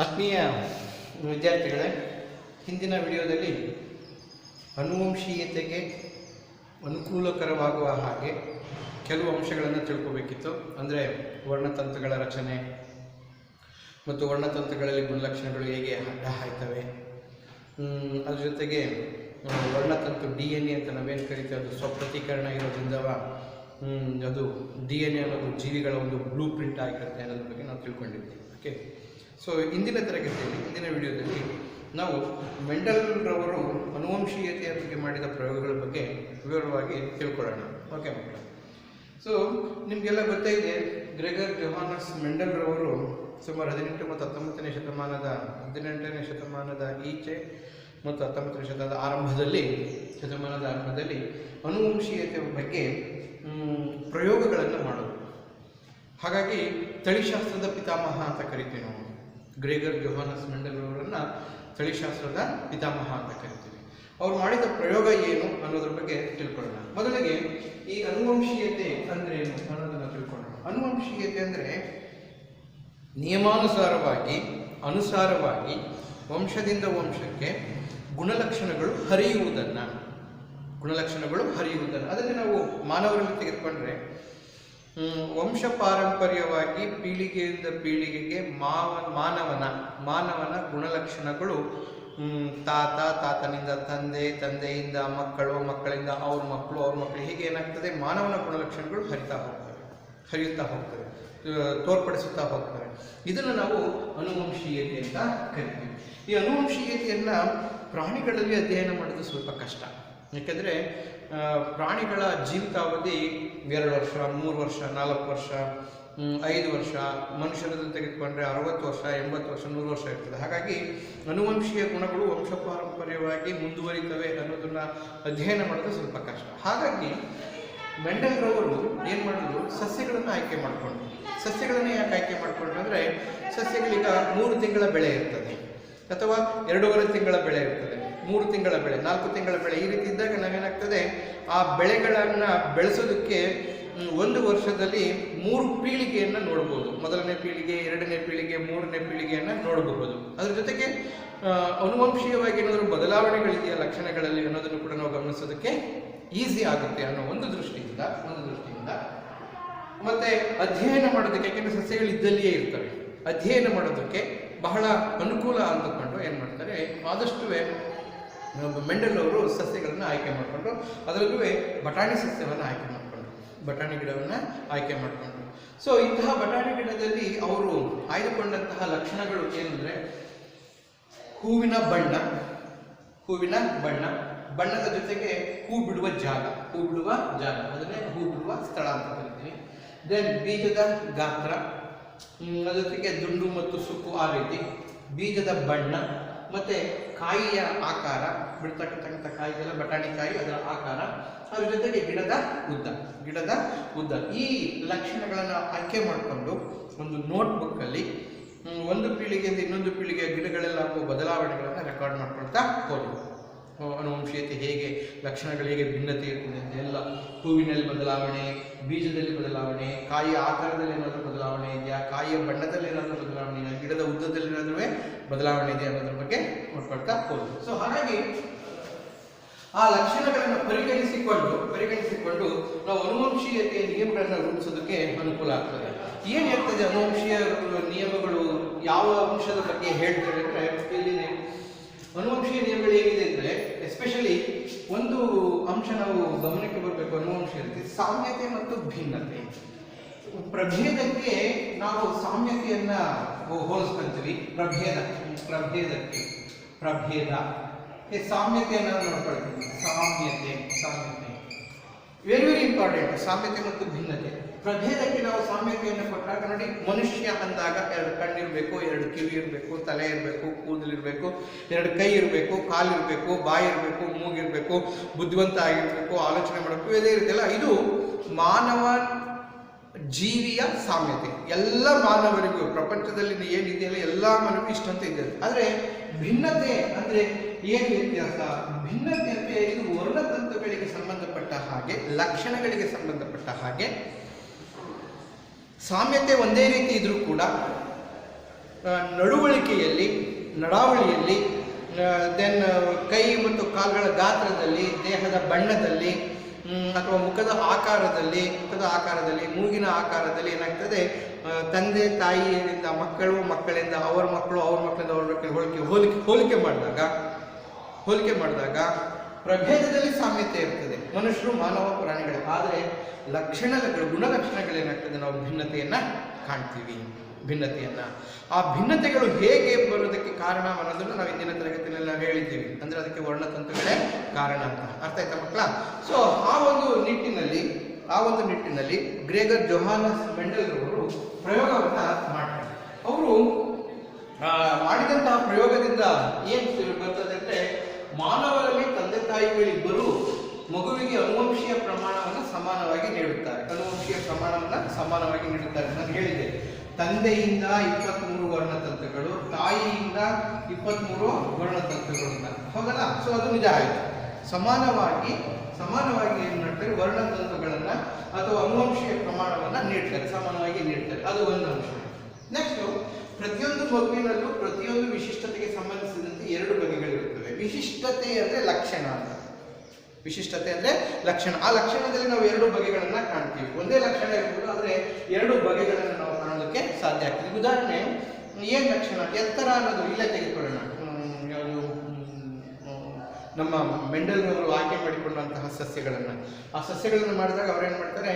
ಆತ್ಮೀಯ ವಿದ್ಯಾರ್ಥಿಗಳೇ, ಹಿಂದಿನ ವಿಡಿಯೋದಲ್ಲಿ ಅನುವಂಶೀಯತೆಗೆ ಅನುಕೂಲಕರವಾಗುವ ಹಾಗೆ ಕೆಲವು ಅಂಶಗಳನ್ನು ತಿಳ್ಕೋಬೇಕಿತ್ತು. ಅಂದರೆ ವರ್ಣತಂತುಗಳ ರಚನೆ ಮತ್ತು ವರ್ಣತಂತುಗಳಲ್ಲಿ ಗುಣಲಕ್ಷಣಗಳು ಹೇಗೆ ಅಡ್ಡ ಹಾಯ್ತವೆ, ಅದ್ರ ಜೊತೆಗೆ ವರ್ಣತಂತು DNA ಅಂತ ನಾವೇನು ಕರಿತೀವಿ, ಅದು ಸ್ವಪ್ರತೀಕರಣ ಇರೋದ್ರಿಂದ ಅದು DNA ಅನ್ನೋದು ಜೀವಿಗಳ ಒಂದು ಬ್ಲೂ ಪ್ರಿಂಟ್ ಆಗಿರುತ್ತೆ ಅನ್ನೋದ್ರ ಬಗ್ಗೆ ನಾವು ತಿಳ್ಕೊಂಡಿದ್ದೀವಿ. ಓಕೆ, ಸೊ ಇಂದಿನ ತರಗತಿಯಲ್ಲಿ, ಇಂದಿನ ವಿಡಿಯೋದಲ್ಲಿ ನಾವು ಮೆಂಡೆಲ್ ರವರು ಅನುವಂಶೀಯತೆಯ ಬಗ್ಗೆ ಮಾಡಿದ ಪ್ರಯೋಗಗಳ ಬಗ್ಗೆ ವಿವರವಾಗಿ ತಿಳ್ಕೊಳ್ಳೋಣ. ಓಕೆ ಮಕ್ಕಳು, ಸೊ ನಿಮಗೆಲ್ಲ ಗೊತ್ತೇ ಇದೆ, ಗ್ರೆಗರ್ ಜೊಹಾನಸ್ ಮೆಂಡೆಲ್ ರವರು ಸುಮಾರು 18 ಮತ್ತು 19ನೇ ಶತಮಾನದ ಈಚೆ ಮತ್ತು 19ನೇ ಶತಮಾನದ ಆರಂಭದಲ್ಲಿ ಅನುವಂಶೀಯತೆಯ ಬಗ್ಗೆ ಪ್ರಯೋಗಗಳನ್ನು ಮಾಡೋದು. ಹಾಗಾಗಿ ತಳಿಶಾಸ್ತ್ರದ ಪಿತಾಮಹ ಅಂತ ಕರಿತೀವಿ ನಾವು. ಗ್ರೆಗರ್ ಜೊಹಾನಸ್ ಮೆಂಡೆಲ್ ಅವರನ್ನು ತಳಿಶಾಸ್ತ್ರದ ಪಿತಾಮಹ ಅಂತ ಕರಿತೀವಿ. ಅವ್ರು ಮಾಡಿದ ಪ್ರಯೋಗ ಏನು ಅನ್ನೋದ್ರ ಬಗ್ಗೆ ತಿಳ್ಕೊಳ್ಳೋಣ. ಮೊದಲಿಗೆ ಈ ಅನುವಂಶೀಯತೆ ಅಂದರೆ ಏನು ಅನ್ನೋದನ್ನು ತಿಳ್ಕೊಳ್ಳೋಣ. ಅನುವಂಶೀಯತೆ ಅಂದರೆ ನಿಯಮಾನುಸಾರವಾಗಿ ವಂಶದಿಂದ ವಂಶಕ್ಕೆ ಗುಣಲಕ್ಷಣಗಳು ಹರಿಯುವುದನ್ನು ಅದನ್ನು ನಾವು ಮಾನವರಲ್ಲಿ ತೆಗೆದುಕೊಂಡ್ರೆ, ವಂಶ ಪಾರಂಪರ್ಯವಾಗಿ ಪೀಳಿಗೆಯಿಂದ ಪೀಳಿಗೆಗೆ ಮಾನವನ ಗುಣಲಕ್ಷಣಗಳು ತಾತನಿಂದ ತಂದೆ, ತಂದೆಯಿಂದ ಮಕ್ಕಳು, ಮಕ್ಕಳಿಂದ ಅವ್ರ ಮಕ್ಕಳು ಹೀಗೆ ಏನಾಗ್ತದೆ, ಮಾನವನ ಗುಣಲಕ್ಷಣಗಳು ಹರಿಯುತ್ತಾ ಹೋಗ್ತವೆ, ತೋರ್ಪಡಿಸುತ್ತಾ ಹೋಗ್ತವೆ. ಇದನ್ನು ನಾವು ಅನುವಂಶೀಯತೆ ಅಂತ ಕರಿತೀವಿ. ಈ ಅನುವಂಶೀಯತೆಯನ್ನು ಪ್ರಾಣಿಗಳಲ್ಲಿ ಅಧ್ಯಯನ ಮಾಡೋದು ಸ್ವಲ್ಪ ಕಷ್ಟ. ಯಾಕೆಂದರೆ ಪ್ರಾಣಿಗಳ ಜೀವಿತಾವಧಿ 2 ವರ್ಷ, 3 ವರ್ಷ, 4 ವರ್ಷ, 5 ವರ್ಷ, ಮನುಷ್ಯರನ್ನು ತೆಗೆದುಕೊಂಡ್ರೆ 60 ವರ್ಷ, 80 ವರ್ಷ, 100 ವರ್ಷ ಇರ್ತದೆ. ಹಾಗಾಗಿ ಅನುವಂಶೀಯ ಗುಣಗಳು ವಂಶ ಪಾರಂಪರ್ಯವಾಗಿ ಮುಂದುವರಿತವೆ ಅನ್ನೋದನ್ನು ಅಧ್ಯಯನ ಮಾಡೋದು ಸ್ವಲ್ಪ ಕಷ್ಟ. ಹಾಗಾಗಿ ಮೆಂಡೆಲ್ ರವರು ಏನು ಮಾಡಿದ್ರು, ಸಸ್ಯಗಳನ್ನು ಆಯ್ಕೆ ಮಾಡಿಕೊಂಡ್ರು. ಸಸ್ಯಗಳನ್ನು ಯಾಕೆ ಆಯ್ಕೆ ಮಾಡಿಕೊಂಡ್ರು ಅಂದರೆ, ಸಸ್ಯಗಳೀಗ 3 ತಿಂಗಳ ಬೆಳೆ ಇರ್ತದೆ, ಅಥವಾ 2.5 ತಿಂಗಳ ಬೆಳೆ ಇರ್ತದೆ, 3 ತಿಂಗಳ ಬೆಳೆ, 4 ತಿಂಗಳ ಬೆಳೆ. ಈ ರೀತಿ ಇದ್ದಾಗ ನಾವೇನಾಗ್ತದೆ, ಆ ಬೆಳೆಗಳನ್ನು ಬೆಳೆಸೋದಕ್ಕೆ 1 ವರ್ಷದಲ್ಲಿ 3 ಪೀಳಿಗೆಯನ್ನು ನೋಡ್ಬೋದು. 1ನೇ ಪೀಳಿಗೆ, 2ನೇ ಪೀಳಿಗೆ, 3ನೇ ಪೀಳಿಗೆಯನ್ನು ನೋಡಬಹುದು. ಅದ್ರ ಜೊತೆಗೆ ಅನುವಂಶೀಯವಾಗಿ ಏನಾದರೂ ಬದಲಾವಣೆಗಳಿದೆಯಾ ಲಕ್ಷಣಗಳಲ್ಲಿ ಅನ್ನೋದನ್ನು ಕೂಡ ನಾವು ಗಮನಿಸೋದಕ್ಕೆ ಈಸಿ ಆಗುತ್ತೆ ಅನ್ನೋ ಒಂದು ದೃಷ್ಟಿಯಿಂದ ಮತ್ತೆ ಅಧ್ಯಯನ ಮಾಡೋದಕ್ಕೆ, ಯಾಕೆಂದರೆ ಸಸ್ಯಗಳು ಇದ್ದಲ್ಲಿಯೇ ಇರ್ತವೆ, ಅಧ್ಯಯನ ಮಾಡೋದಕ್ಕೆ ಬಹಳ ಅನುಕೂಲ ಅಂದುಕೊಂಡು ಏನು ಮಾಡ್ತಾರೆ, ಆದಷ್ಟು ಮೆಂಡೆಲ್ ಅವರು ಸಸ್ಯಗಳನ್ನು ಆಯ್ಕೆ ಮಾಡಿಕೊಂಡು, ಅದರಲ್ಲೂ ಬಟಾಣಿ ಸಸ್ಯವನ್ನು ಬಟಾಣಿ ಗಿಡವನ್ನು ಆಯ್ಕೆ ಮಾಡಿಕೊಂಡ್ರು. ಸೊ ಇಂತಹ ಬಟಾಣಿ ಗಿಡದಲ್ಲಿ ಅವರು ಆಯ್ದುಕೊಂಡಂತಹ ಲಕ್ಷಣಗಳು ಏನಂದರೆ, ಹೂವಿನ ಬಣ್ಣ, ಬಣ್ಣದ ಜೊತೆಗೆ ಹೂ ಬಿಡುವ ಜಾಗ, ಅದನ್ನೇ ಹೂ ಬಿಡುವ ಸ್ಥಳ ಅಂತ ಕರಿತೀವಿ. ದೆನ್ ಬೀಜದ ಗಾತ್ರ, ಅದರ ಜೊತೆಗೆ ದುಂಡು ಮತ್ತು ಸುಕ್ಕು, ಆ ರೀತಿ ಬೀಜದ ಬಣ್ಣ, ಮತ್ತು ಕಾಯಿಯ ಆಕಾರ, ಬಿಡ್ತಕ್ಕಂಥ ಕಾಯಿಗೆಲ್ಲ ಬಟಾಣಿ ಕಾಯಿ, ಅದರ ಆಕಾರ, ಅದ್ರ ಜೊತೆಗೆ ಗಿಡದ ಉದ್ದ. ಈ ಲಕ್ಷಣಗಳನ್ನು ಆಯ್ಕೆ ಮಾಡಿಕೊಂಡು ಒಂದು ನೋಟ್ಬುಕ್ಕಲ್ಲಿ ಒಂದು ಪೀಳಿಗೆಯಿಂದ ಇನ್ನೊಂದು ಪೀಳಿಗೆಯ ಗಿಡಗಳೆಲ್ಲ ಆಗುವ ಬದಲಾವಣೆಗಳನ್ನು ರೆಕಾರ್ಡ್ ಮಾಡ್ಕೊಳ್ತಾ ಹೋದರು. ಅನುವಂಶೀಯತೆ ಹೇಗೆ, ಲಕ್ಷಣಗಳು ಹೇಗೆ ಭಿನ್ನತೆ ಇರ್ತದೆ ಅಂತ ಎಲ್ಲ, ಹೂವಿನಲ್ಲಿ ಬದಲಾವಣೆ, ಬೀಜದಲ್ಲಿ ಬದಲಾವಣೆ, ಕಾಯಿಯ ಆಕಾರದಲ್ಲಿ ಏನಾದರೂ ಬದಲಾವಣೆ ಇದೆಯಾ, ಕಾಯಿಯ ಬಣ್ಣದಲ್ಲಿ ಏನಾದರೂ ಬದಲಾವಣೆ ಇದೆಯಾ, ಗಿಡದ ಉದ್ದದಲ್ಲಿ ಏನಾದರೂ ಬದಲಾವಣೆ ಇದೆ ಅನ್ನೋದ್ರ ಬಗ್ಗೆ ನೋಡ್ಕೊಳ್ತಾ ಹೋದ್ರು. ಸೊ ಹಾಗಾಗಿ ಆ ಲಕ್ಷಣಗಳನ್ನು ಪರಿಗಣಿಸಿಕೊಂಡು ನಾವು ಅನುವಂಶೀಯತೆಯ ನಿಯಮಗಳನ್ನು ರೂಪಿಸೋದಕ್ಕೆ ಅನುಕೂಲ ಆಗ್ತದೆ. ಏನು ಹೇಳ್ತದೆ ಅನುವಂಶೀಯ ನಿಯಮಗಳು, ಯಾವ ಅಂಶದ ಬಗ್ಗೆ ಹೇಳ್ತೇವೆ ಅಂದರೆ, ಇಲ್ಲಿ ಅನುವಂಶೀಯ ನಿಯಮಗಳು ಏನಿದೆ ಅಂದರೆ, ಎಸ್ಪೆಷಲಿ ಒಂದು ಅಂಶ ನಾವು ಗಮನಕ್ಕೆ ಬರಬೇಕು ಅನುವಂಶೀಯತೆ, ಸಾಮ್ಯತೆ ಮತ್ತು ಭಿನ್ನತೆ. ಪ್ರಭೇದಕ್ಕೆ ನಾವು ಸಾಮ್ಯತೆಯನ್ನ ಹೋಲಿಸ್ಕೊಂತೀವಿ, ಪ್ರಭೇದ ಸಾಮ್ಯತೆಯನ್ನು ನೋಡ್ಕೊಳ್ತೀವಿ. ಸಾಮ್ಯತೆ ವೆರಿ ಇಂಪಾರ್ಟೆಂಟ್. ಸಾಮ್ಯತೆ ಮತ್ತು ಭಿನ್ನತೆ. ಪ್ರಭೇದಕ್ಕೆ ನಾವು ಸಾಮ್ಯತೆಯನ್ನು ಕೊಟ್ಟಾಗ ನೋಡಿ, ಮನುಷ್ಯ ಅಂದಾಗ 2 ಕಣ್ಣಿರಬೇಕು, 2 ಕಿವಿ ಇರಬೇಕು, ತಲೆ ಇರಬೇಕು, ಕೂದಲಿರಬೇಕು, 2 ಕೈ ಇರಬೇಕು, ಕಾಲಿರಬೇಕು, ಬಾಯಿ ಇರಬೇಕು, ಮೂಗಿರಬೇಕು, ಬುದ್ಧಿವಂತ ಆಗಿರಬೇಕು, ಆಲೋಚನೆ ಮಾಡಬೇಕು, ಇದೇ ಇರುತ್ತಲ್ಲ. ಇದು ಮಾನವ ಜೀವಿಯ ಸಾಮ್ಯತೆ. ಎಲ್ಲ ಮಾನವರಿಗೂ ಪ್ರಪಂಚದಲ್ಲಿ ಏನಿದೆಯಲ್ಲ ಎಲ್ಲ ಮಾನವರಿಗೂ ಇಷ್ಟಂತ ಇದೆ. ಆದರೆ ಭಿನ್ನತೆ ಅಂದರೆ ಏನು ವ್ಯತ್ಯಾಸ? ಭಿನ್ನತೆ ಅಂದರೆ ಇದು ವರ್ಣತಂತುಗಳಿಗೆ ಸಂಬಂಧಪಟ್ಟ ಹಾಗೆ, ಲಕ್ಷಣಗಳಿಗೆ ಸಂಬಂಧಪಟ್ಟ ಹಾಗೆ ಸಾಮ್ಯತೆ ಒಂದೇ ರೀತಿ ಇದ್ರೂ ಕೂಡ ನಡವಳಿಕೆಯಲ್ಲಿ, ನಡಾವಳಿಯಲ್ಲಿ, ದೆನ್ ಕೈ ಮತ್ತು ಕಾಲುಗಳ ಗಾತ್ರದಲ್ಲಿ, ದೇಹದ ಬಣ್ಣದಲ್ಲಿ, ಅಥವಾ ಮುಖದ ಆಕಾರದಲ್ಲಿ, ಮೂಗಿನ ಆಕಾರದಲ್ಲಿ ಏನಾಗ್ತದೆ, ತಂದೆ ತಾಯಿಯಿಂದ ಮಕ್ಕಳು, ಮಕ್ಕಳಿಂದ ಅವರ ಮಕ್ಕಳು, ಅವ್ರ ಮಕ್ಕಳಿಂದ ಅವ್ರ ಮಕ್ಕಳಿಗೆ ಹೋಲಿಕೆ ಮಾಡಿದಾಗ ಪ್ರಭೇದದಲ್ಲಿ ಸಾಮ್ಯತೆ ಇರ್ತದೆ. ಮನುಷ್ಯರು ಮಾನವ ಪ್ರಾಣಿಗಳು. ಆದರೆ ಗುಣಲಕ್ಷಣಗಳೇನಾಗ್ತದೆ, ನಾವು ಭಿನ್ನತೆಯನ್ನು ಕಾಣ್ತೀವಿ. ಆ ಭಿನ್ನತೆಗಳು ಹೇಗೆ ಬರೋದಕ್ಕೆ ಕಾರಣ ಅನ್ನೋದನ್ನು ನಾವು ಇಂದಿನ ತರಗತಿಯಲ್ಲಿ ನಾವು ಹೇಳಿದ್ದೀವಿ. ಅಂದರೆ ಅದಕ್ಕೆ ವರ್ಣತಂತುಗಳೇ ಕಾರಣ ಅಂತ. ಅರ್ಥ ಆಯ್ತಾ ಮಕ್ಕಳ? ಸೊ ಆ ಒಂದು ನಿಟ್ಟಿನಲ್ಲಿ ಗ್ರೆಗರ್ ಜೊಹಾನಸ್ ಮೆಂಡೆಲ್ ಅವರು ಪ್ರಯೋಗವನ್ನು ಮಾಡ್ತಾರೆ. ಅವರು ಮಾಡಿದಂತಹ ಪ್ರಯೋಗದಿಂದ ಏನು ಬರ್ತದೆ ಅಂದರೆ, ಮಾನವರಲ್ಲಿ ತಂದೆ ತಾಯಿಗಳಿಬ್ಬರು ಮಗುವಿಗೆ ಅನುವಂಶೀಯ ಪ್ರಮಾಣವನ್ನು ಸಮಾನವಾಗಿ ನೀಡುತ್ತಾರೆ. ನಾನು ಹೇಳಿದೆ, ತಂದೆಯಿಂದ 23 ವರ್ಣತಂತುಗಳು, ತಾಯಿಯಿಂದ 23 ವರ್ಣತಂತುಗಳು. ಹೌದಲ್ಲ? ಸೊ ಅದು ನಿಜ ಆಯಿತು. ಸಮಾನವಾಗಿ ಏನು ಮಾಡ್ತಾರೆ, ವರ್ಣತಂತುಗಳನ್ನು ಅಥವಾ ಅನುವಂಶೀಯ ಪ್ರಮಾಣವನ್ನು ನೀಡ್ತಾರೆ, ಸಮಾನವಾಗಿ ನೀಡ್ತಾರೆ. ಅದು ಒಂದು ಅಂಶ. ನೆಕ್ಸ್ಟು, ಪ್ರತಿಯೊಂದು ಮಗುವಿನಲ್ಲೂ ಪ್ರತಿಯೊಂದು ವಿಶಿಷ್ಟತೆಗೆ ಸಂಬಂಧಿಸಿದಂತೆ 2 ಬಗೆಗಳಿರುತ್ತವೆ. ವಿಶಿಷ್ಟತೆ ಅಂದರೆ ಲಕ್ಷಣ ಅಂತ. ಆ ಲಕ್ಷಣದಲ್ಲಿ ನಾವು 2 ಬಗೆಗಳನ್ನು ಕಾಣ್ತೀವಿ. ಒಂದೇ ಲಕ್ಷಣ ಇರ್ಬೋದು, ಆದರೆ 2 ಬಗೆಗಳನ್ನು ನಾವು ಕಾಣೋದಕ್ಕೆ ಸಾಧ್ಯ ಆಗ್ತದೆ. ಉದಾಹರಣೆ, ಏನು ಲಕ್ಷಣ? ಎತ್ತರ ಅನ್ನೋದು ಇಲ್ಲೇ ತೆಗೆದುಕೊಳ್ಳೋಣ. ನಮ್ಮ ಮೆಂಡೆಲ್ನವರು ಆಯ್ಕೆ ಮಾಡಿಕೊಂಡಂತಹ ಸಸ್ಯಗಳನ್ನು ಮಾಡಿದಾಗ ಅವ್ರೇನು ಮಾಡ್ತಾರೆ,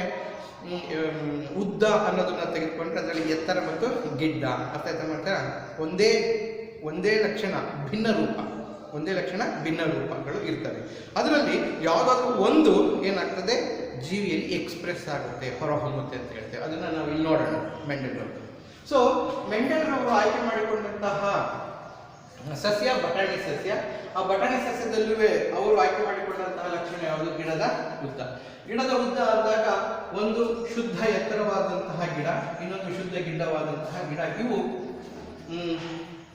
ಉದ್ದ ಅನ್ನೋದನ್ನ ತೆಗೆದುಕೊಂಡ್ರೆ ಅದರಲ್ಲಿ ಎತ್ತರ ಮತ್ತು ಗಿಡ್ಡ ಅರ್ಥ ಮಾಡ್ತಾರೆ. ಒಂದೇ ಲಕ್ಷಣ ಭಿನ್ನ ರೂಪಗಳು ಇರ್ತವೆ. ಅದರಲ್ಲಿ ಯಾವುದಾದ್ರೂ ಒಂದು ಏನಾಗ್ತದೆ, ಜೀವಿಯಲ್ಲಿ ಎಕ್ಸ್ಪ್ರೆಸ್ ಆಗುತ್ತೆ, ಹೊರಹೊಮ್ಮುತ್ತೆ ಅಂತ ಹೇಳ್ತೇವೆ. ಅದನ್ನು ನಾವು ಇಲ್ಲಿ ನೋಡೋಣ ಮೆಂಡೆಲ್ರವರು. ಸೊ ಮೆಂಡೆಲ್ರವರು ಆಯ್ಕೆ ಮಾಡಿಕೊಂಡಂತಹ ಸಸ್ಯ ಬಟಾಣಿ ಸಸ್ಯ. ಆ ಬಟಾಣಿ ಸಸ್ಯದಲ್ಲೂ ಅವರು ಆಯ್ಕೆ ಮಾಡಿಕೊಂಡಂತಹ ಲಕ್ಷಣ ಯಾವುದು? ಗಿಡದ ಉದ್ದ ಅಂದಾಗ ಒಂದು ಶುದ್ಧ ಎತ್ತರವಾದಂತಹ ಗಿಡ, ಇನ್ನೊಂದು ಶುದ್ಧ ಗಿಡ್ಡವಾದಂತಹ ಗಿಡ. ಇವು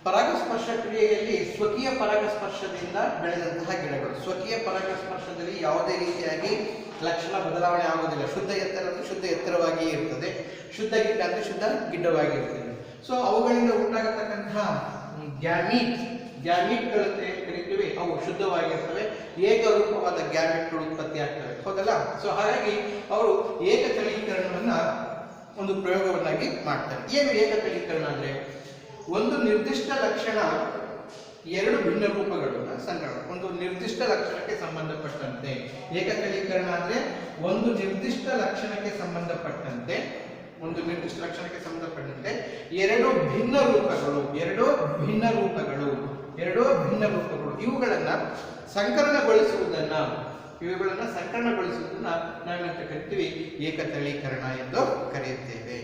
ಪರಾಗಸ್ಪರ್ಶ ಕ್ರಿಯೆಯಲ್ಲಿ ಸ್ವಕೀಯ ಪರಾಗಸ್ಪರ್ಶದಿಂದ ಬೆಳೆದಂತಹ ಗಿಡಗಳು. ಸ್ವಕೀಯ ಪರಾಗಸ್ಪರ್ಶದಲ್ಲಿ ಯಾವುದೇ ರೀತಿಯಾಗಿ ಲಕ್ಷಣ ಬದಲಾವಣೆ ಆಗೋದಿಲ್ಲ. ಶುದ್ಧ ಎತ್ತರ ಅಂದರೆ ಶುದ್ಧ ಎತ್ತರವಾಗಿಯೇ ಇರ್ತದೆ, ಶುದ್ಧ ಗಿಡ್ಡ ಅಂದರೆ ಶುದ್ಧ ಗಿಡ್ಡವಾಗಿ ಇರ್ತದೆ. ಸೊ ಅವುಗಳಿಂದ ಉಂಟಾಗತಕ್ಕಂತಹ ಗ್ಯಾಮೀಟ್ಗಳಂತೆ ಕರಿತೀವಿ, ಅವು ಶುದ್ಧವಾಗಿರ್ತವೆ. ಏಕರೂಪವಾದ ಗ್ಯಾಮೀಟ್ಗಳು ಉತ್ಪತ್ತಿ ಆಗ್ತವೆ. ಹೌದಲ್ಲ? ಸೊ ಹಾಗಾಗಿ ಅವರು ಏಕತಳೀಕರಣವನ್ನು ಒಂದು ಪ್ರಯೋಗವನ್ನಾಗಿ ಮಾಡ್ತಾರೆ. ಏನು ಏಕತಳೀಕರಣ ಅಂದರೆ, ಒಂದು ನಿರ್ದಿಷ್ಟ ಲಕ್ಷಣ 2 ಭಿನ್ನ ರೂಪಗಳನ್ನು ಸಂಗ್ರಹ, ಒಂದು ನಿರ್ದಿಷ್ಟ ಲಕ್ಷಣಕ್ಕೆ ಸಂಬಂಧಪಟ್ಟಂತೆ. ಏಕತಳೀಕರಣ ಅಂದರೆ ಒಂದು ನಿರ್ದಿಷ್ಟ ಲಕ್ಷಣಕ್ಕೆ ಸಂಬಂಧಪಟ್ಟಂತೆ 2 ಭಿನ್ನ ರೂಪಗಳು ಇವುಗಳನ್ನು ಸಂಕಲನಗೊಳಿಸುವುದನ್ನು ನಾವೇನಂತ ಕರಿತೀವಿ? ಏಕತಳೀಕರಣ ಎಂದು ಕರೆಯುತ್ತೇವೆ.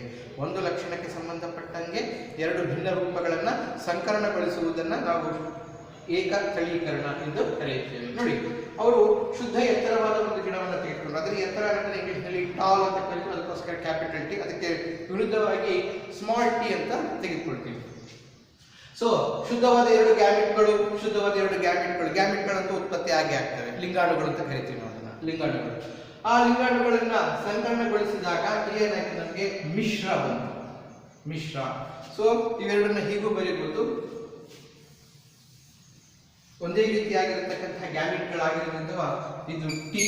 ಒಂದು ಲಕ್ಷಣಕ್ಕೆ ಸಂಬಂಧಪಟ್ಟಂಗೆ 2 ಭಿನ್ನ ರೂಪಗಳನ್ನು ಸಂಕಲನಗೊಳಿಸುವುದನ್ನು ನಾವು ಏಕತಳೀಕರಣ ಎಂದು ಕರೆಯುತ್ತೇವೆ. ನೋಡಿ, ಅವರು ಶುದ್ಧ ಎತ್ತರವಾದ ಒಂದು ಗಿಡವನ್ನು ತೆಗೆದುಕೊಂಡ್ರು. ಅದರ ಎತ್ತರ ಅಂದರೆ ಇಂಗ್ಲಿಷ್ನಲ್ಲಿ ಟಾಲ್ ಅಂತ ಕರೀತೀವಿ, ಅದಕ್ಕೋಸ್ಕರ ಕ್ಯಾಪಿಟಲ್ ಟಿ. ಅದಕ್ಕೆ ವಿರುದ್ಧವಾಗಿ ಸ್ಮಾಲ್ ಟಿ ಅಂತ ತೆಗೆದುಕೊಳ್ತೀವಿ. ಸೊ ಶುದ್ಧವಾದ 2 ಗ್ಯಾಮೆಟ್ಗಳಂತೂ ಉತ್ಪತ್ತಿ ಆಗ್ತವೆ. ಲಿಂಗಾಣುಗಳು ಅಂತ ಕರಿತೀವಿ ನಾವು ಅದನ್ನ, ಲಿಂಗಾಣುಗಳು. ಆ ಲಿಂಗಾಣುಗಳನ್ನ ಸಂಕಲನಗೊಳಿಸಿದಾಗ ಏನಾಯ್ತು, ನಮಗೆ ಮಿಶ್ರ. ಸೊ ಇವೆರಡನ್ನ ಹೀಗೂ ಬರೀಬಹುದು. ಒಂದೇ ರೀತಿಯಾಗಿರತಕ್ಕಂತಹ ಗ್ಯಾಮೆಟ್ಗಳಾಗಿರುವಂಥ ಇದು ಟಿ,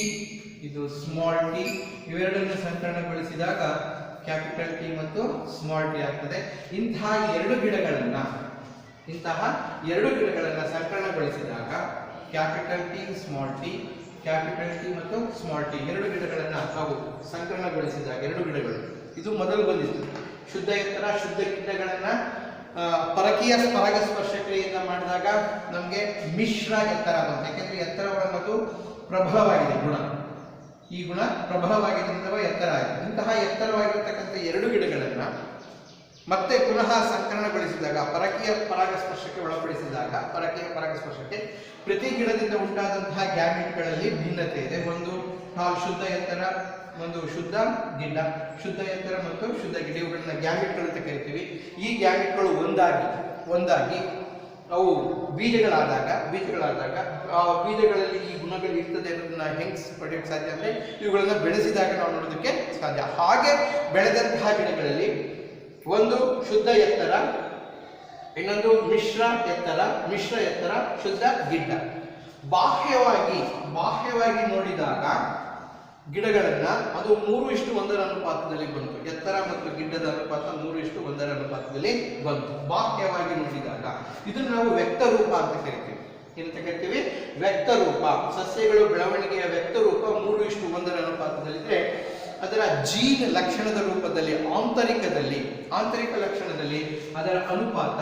ಇದು ಸ್ಮಾಲ್ ಟಿ. ಇವೆರಡನ್ನು ಸಂಕಲನಗೊಳಿಸಿದಾಗ ಕ್ಯಾಪಿಟಲ್ ಟಿ ಮತ್ತು ಸ್ಮಾಲ್ ಟಿ ಆಗ್ತದೆ. ಇಂತಹ 2 ಗಿಡಗಳನ್ನು ಸಂಕಲನಗೊಳಿಸಿದಾಗ ಕ್ಯಾಪಿಟಲ್ ಟಿ ಮತ್ತು ಸ್ಮಾಲ್ ಟಿ 2 ಗಿಡಗಳನ್ನು ನಾವು ಸಂಕಲನಗೊಳಿಸಿದಾಗ 2 ಗಿಡಗಳು, ಇದು ಮೊದಲು ಬಂದಿತ್ತು. ಶುದ್ಧ ಎತ್ತರ, ಶುದ್ಧ ಗಿಡ್ಡಗಳನ್ನು ಪರಕೀಯ ಪರಾಗಸ್ಪರ್ಶ ಕ್ರಿಯೆಯಿಂದ ಮಾಡಿದಾಗ ನಮಗೆ ಮಿಶ್ರ ಎತ್ತರ ಬಂತು. ಯಾಕೆಂದ್ರೆ ಎತ್ತರ ಮತ್ತು ಪ್ರಬಲವಾಗಿದೆ ಈ ಗುಣ ಪ್ರಬಲವಾಗಿದೆ ಅಥವಾ ಎತ್ತರ ಆಗಿದೆ. ಇಂತಹ ಎತ್ತರವಾಗಿರತಕ್ಕಂಥ 2 ಗಿಡಗಳನ್ನು ಮತ್ತೆ ಪುನಃ ಸಂಕಲನಗೊಳಿಸಿದಾಗ ಪರಕೀಯ ಪರಾಗಸ್ಪರ್ಶಕ್ಕೆ ಪ್ರತಿ ಗಿಡದಿಂದ ಉಂಟಾದಂತಹ ಗ್ಯಾಮೆಟ್ಗಳಲ್ಲಿ ಭಿನ್ನತೆ ಇದೆ. ಒಂದು ಶುದ್ಧ ಎತ್ತರ, ಒಂದು ಶುದ್ಧ ಗಿಡ್ಡ. ಶುದ್ಧ ಎತ್ತರ ಮತ್ತು ಶುದ್ಧ ಗಿಡ್ಡ ಇವುಗಳನ್ನ ಗ್ಯಾಮೆಟ್ಗಳು ಅಂತ ಕರಿತೀವಿ. ಈ ಗ್ಯಾಮೆಟ್ಗಳು ಒಂದಾಗಿ ಅವು ಬೀಜಗಳಾದಾಗ ಆ ಬೀಜಗಳಲ್ಲಿ ಈ ಗುಣಗಳು ಇರ್ತದೆ ಅನ್ನೋದನ್ನ ಹೆಂಗೆ ಪಡೆಯೋಕ್ಕೆ ಸಾಧ್ಯ ಅಂದರೆ ಇವುಗಳನ್ನ ಬೆಳೆಸಿದಾಗ ನಾವು ನೋಡೋದಕ್ಕೆ ಸಾಧ್ಯ. ಹಾಗೆ ಬೆಳೆದಂತಹ ಗಿಡಗಳಲ್ಲಿ ಒಂದು ಶುದ್ಧ ಎತ್ತರ, ಇನ್ನೊಂದು ಮಿಶ್ರ ಎತ್ತರ ಶುದ್ಧ ಗಿಡ್ಡ. ಬಾಹ್ಯವಾಗಿ ನೋಡಿದಾಗ ಗಿಡಗಳನ್ನ ಅದು 3:1 ಅನುಪಾತದಲ್ಲಿ ಬಂತು. ಎತ್ತರ ಮತ್ತು ಗಿಡ್ಡದ ಅನುಪಾತ 3:1 ಅನುಪಾತದಲ್ಲಿ ಬಂತು ಬಾಹ್ಯವಾಗಿ ನೋಡಿದಾಗ. ಇದನ್ನು ನಾವು ವ್ಯಕ್ತ ರೂಪ ಅಂತ ಕರಿತೀವಿ. ಏನಂತ ಕರಿತೀವಿ? ವ್ಯಕ್ತ ರೂಪ. ಸಸ್ಯಗಳು ಬೆಳವಣಿಗೆಯ ವ್ಯಕ್ತ ರೂಪ 3:1 ಅನುಪಾತದಲ್ಲಿದ್ರೆ ಅದರ ಜೀನ್ ಲಕ್ಷಣದ ರೂಪದಲ್ಲಿ ಆಂತರಿಕ ಲಕ್ಷಣದಲ್ಲಿ ಅದರ ಅನುಪಾತ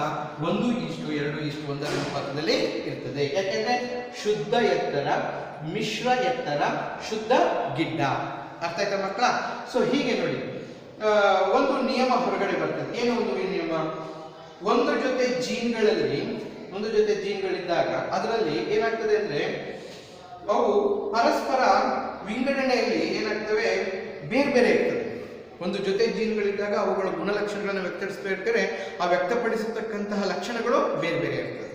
1:2:1 ಅನುಪಾತದಲ್ಲಿ ಇರ್ತದೆ. ಯಾಕೆಂದ್ರೆ ಶುದ್ಧ ಎತ್ತರ, ಮಿಶ್ರ ಎತ್ತರ, ಶುದ್ಧ ಗಿಡ್ಡ. ಅರ್ಥ ಆಯ್ತಾ ಮಕ್ಕಳ? ಸೊ ಹೀಗೆ ನೋಡಿ, ಒಂದು ನಿಯಮ ಹೊರಗಡೆ ಬರ್ತದೆ. ಏನು ಒಂದು ನಿಯಮ? ಒಂದು ಜೊತೆ ಜೀನ್ಗಳಿದ್ದಾಗ ಅದರಲ್ಲಿ ಏನಾಗ್ತದೆ ಅಂದ್ರೆ ಅವು ಪರಸ್ಪರ ವಿಂಗಡಣೆಯಲ್ಲಿ ಏನಾಗ್ತವೆ, ಬೇರೆ ಬೇರೆ ಇರ್ತದೆ. ಒಂದು ಜೊತೆ ಜೀನ್ಗಳಿದ್ದಾಗ ಅವುಗಳ ಗುಣಲಕ್ಷಣಗಳನ್ನು ವ್ಯಕ್ತಪಡಿಸ್ತಾ ಇರ್ತಾರೆ. ಆ ವ್ಯಕ್ತಪಡಿಸತಕ್ಕಂತಹ ಲಕ್ಷಣಗಳು ಬೇರೆ ಬೇರೆ ಇರ್ತದೆ,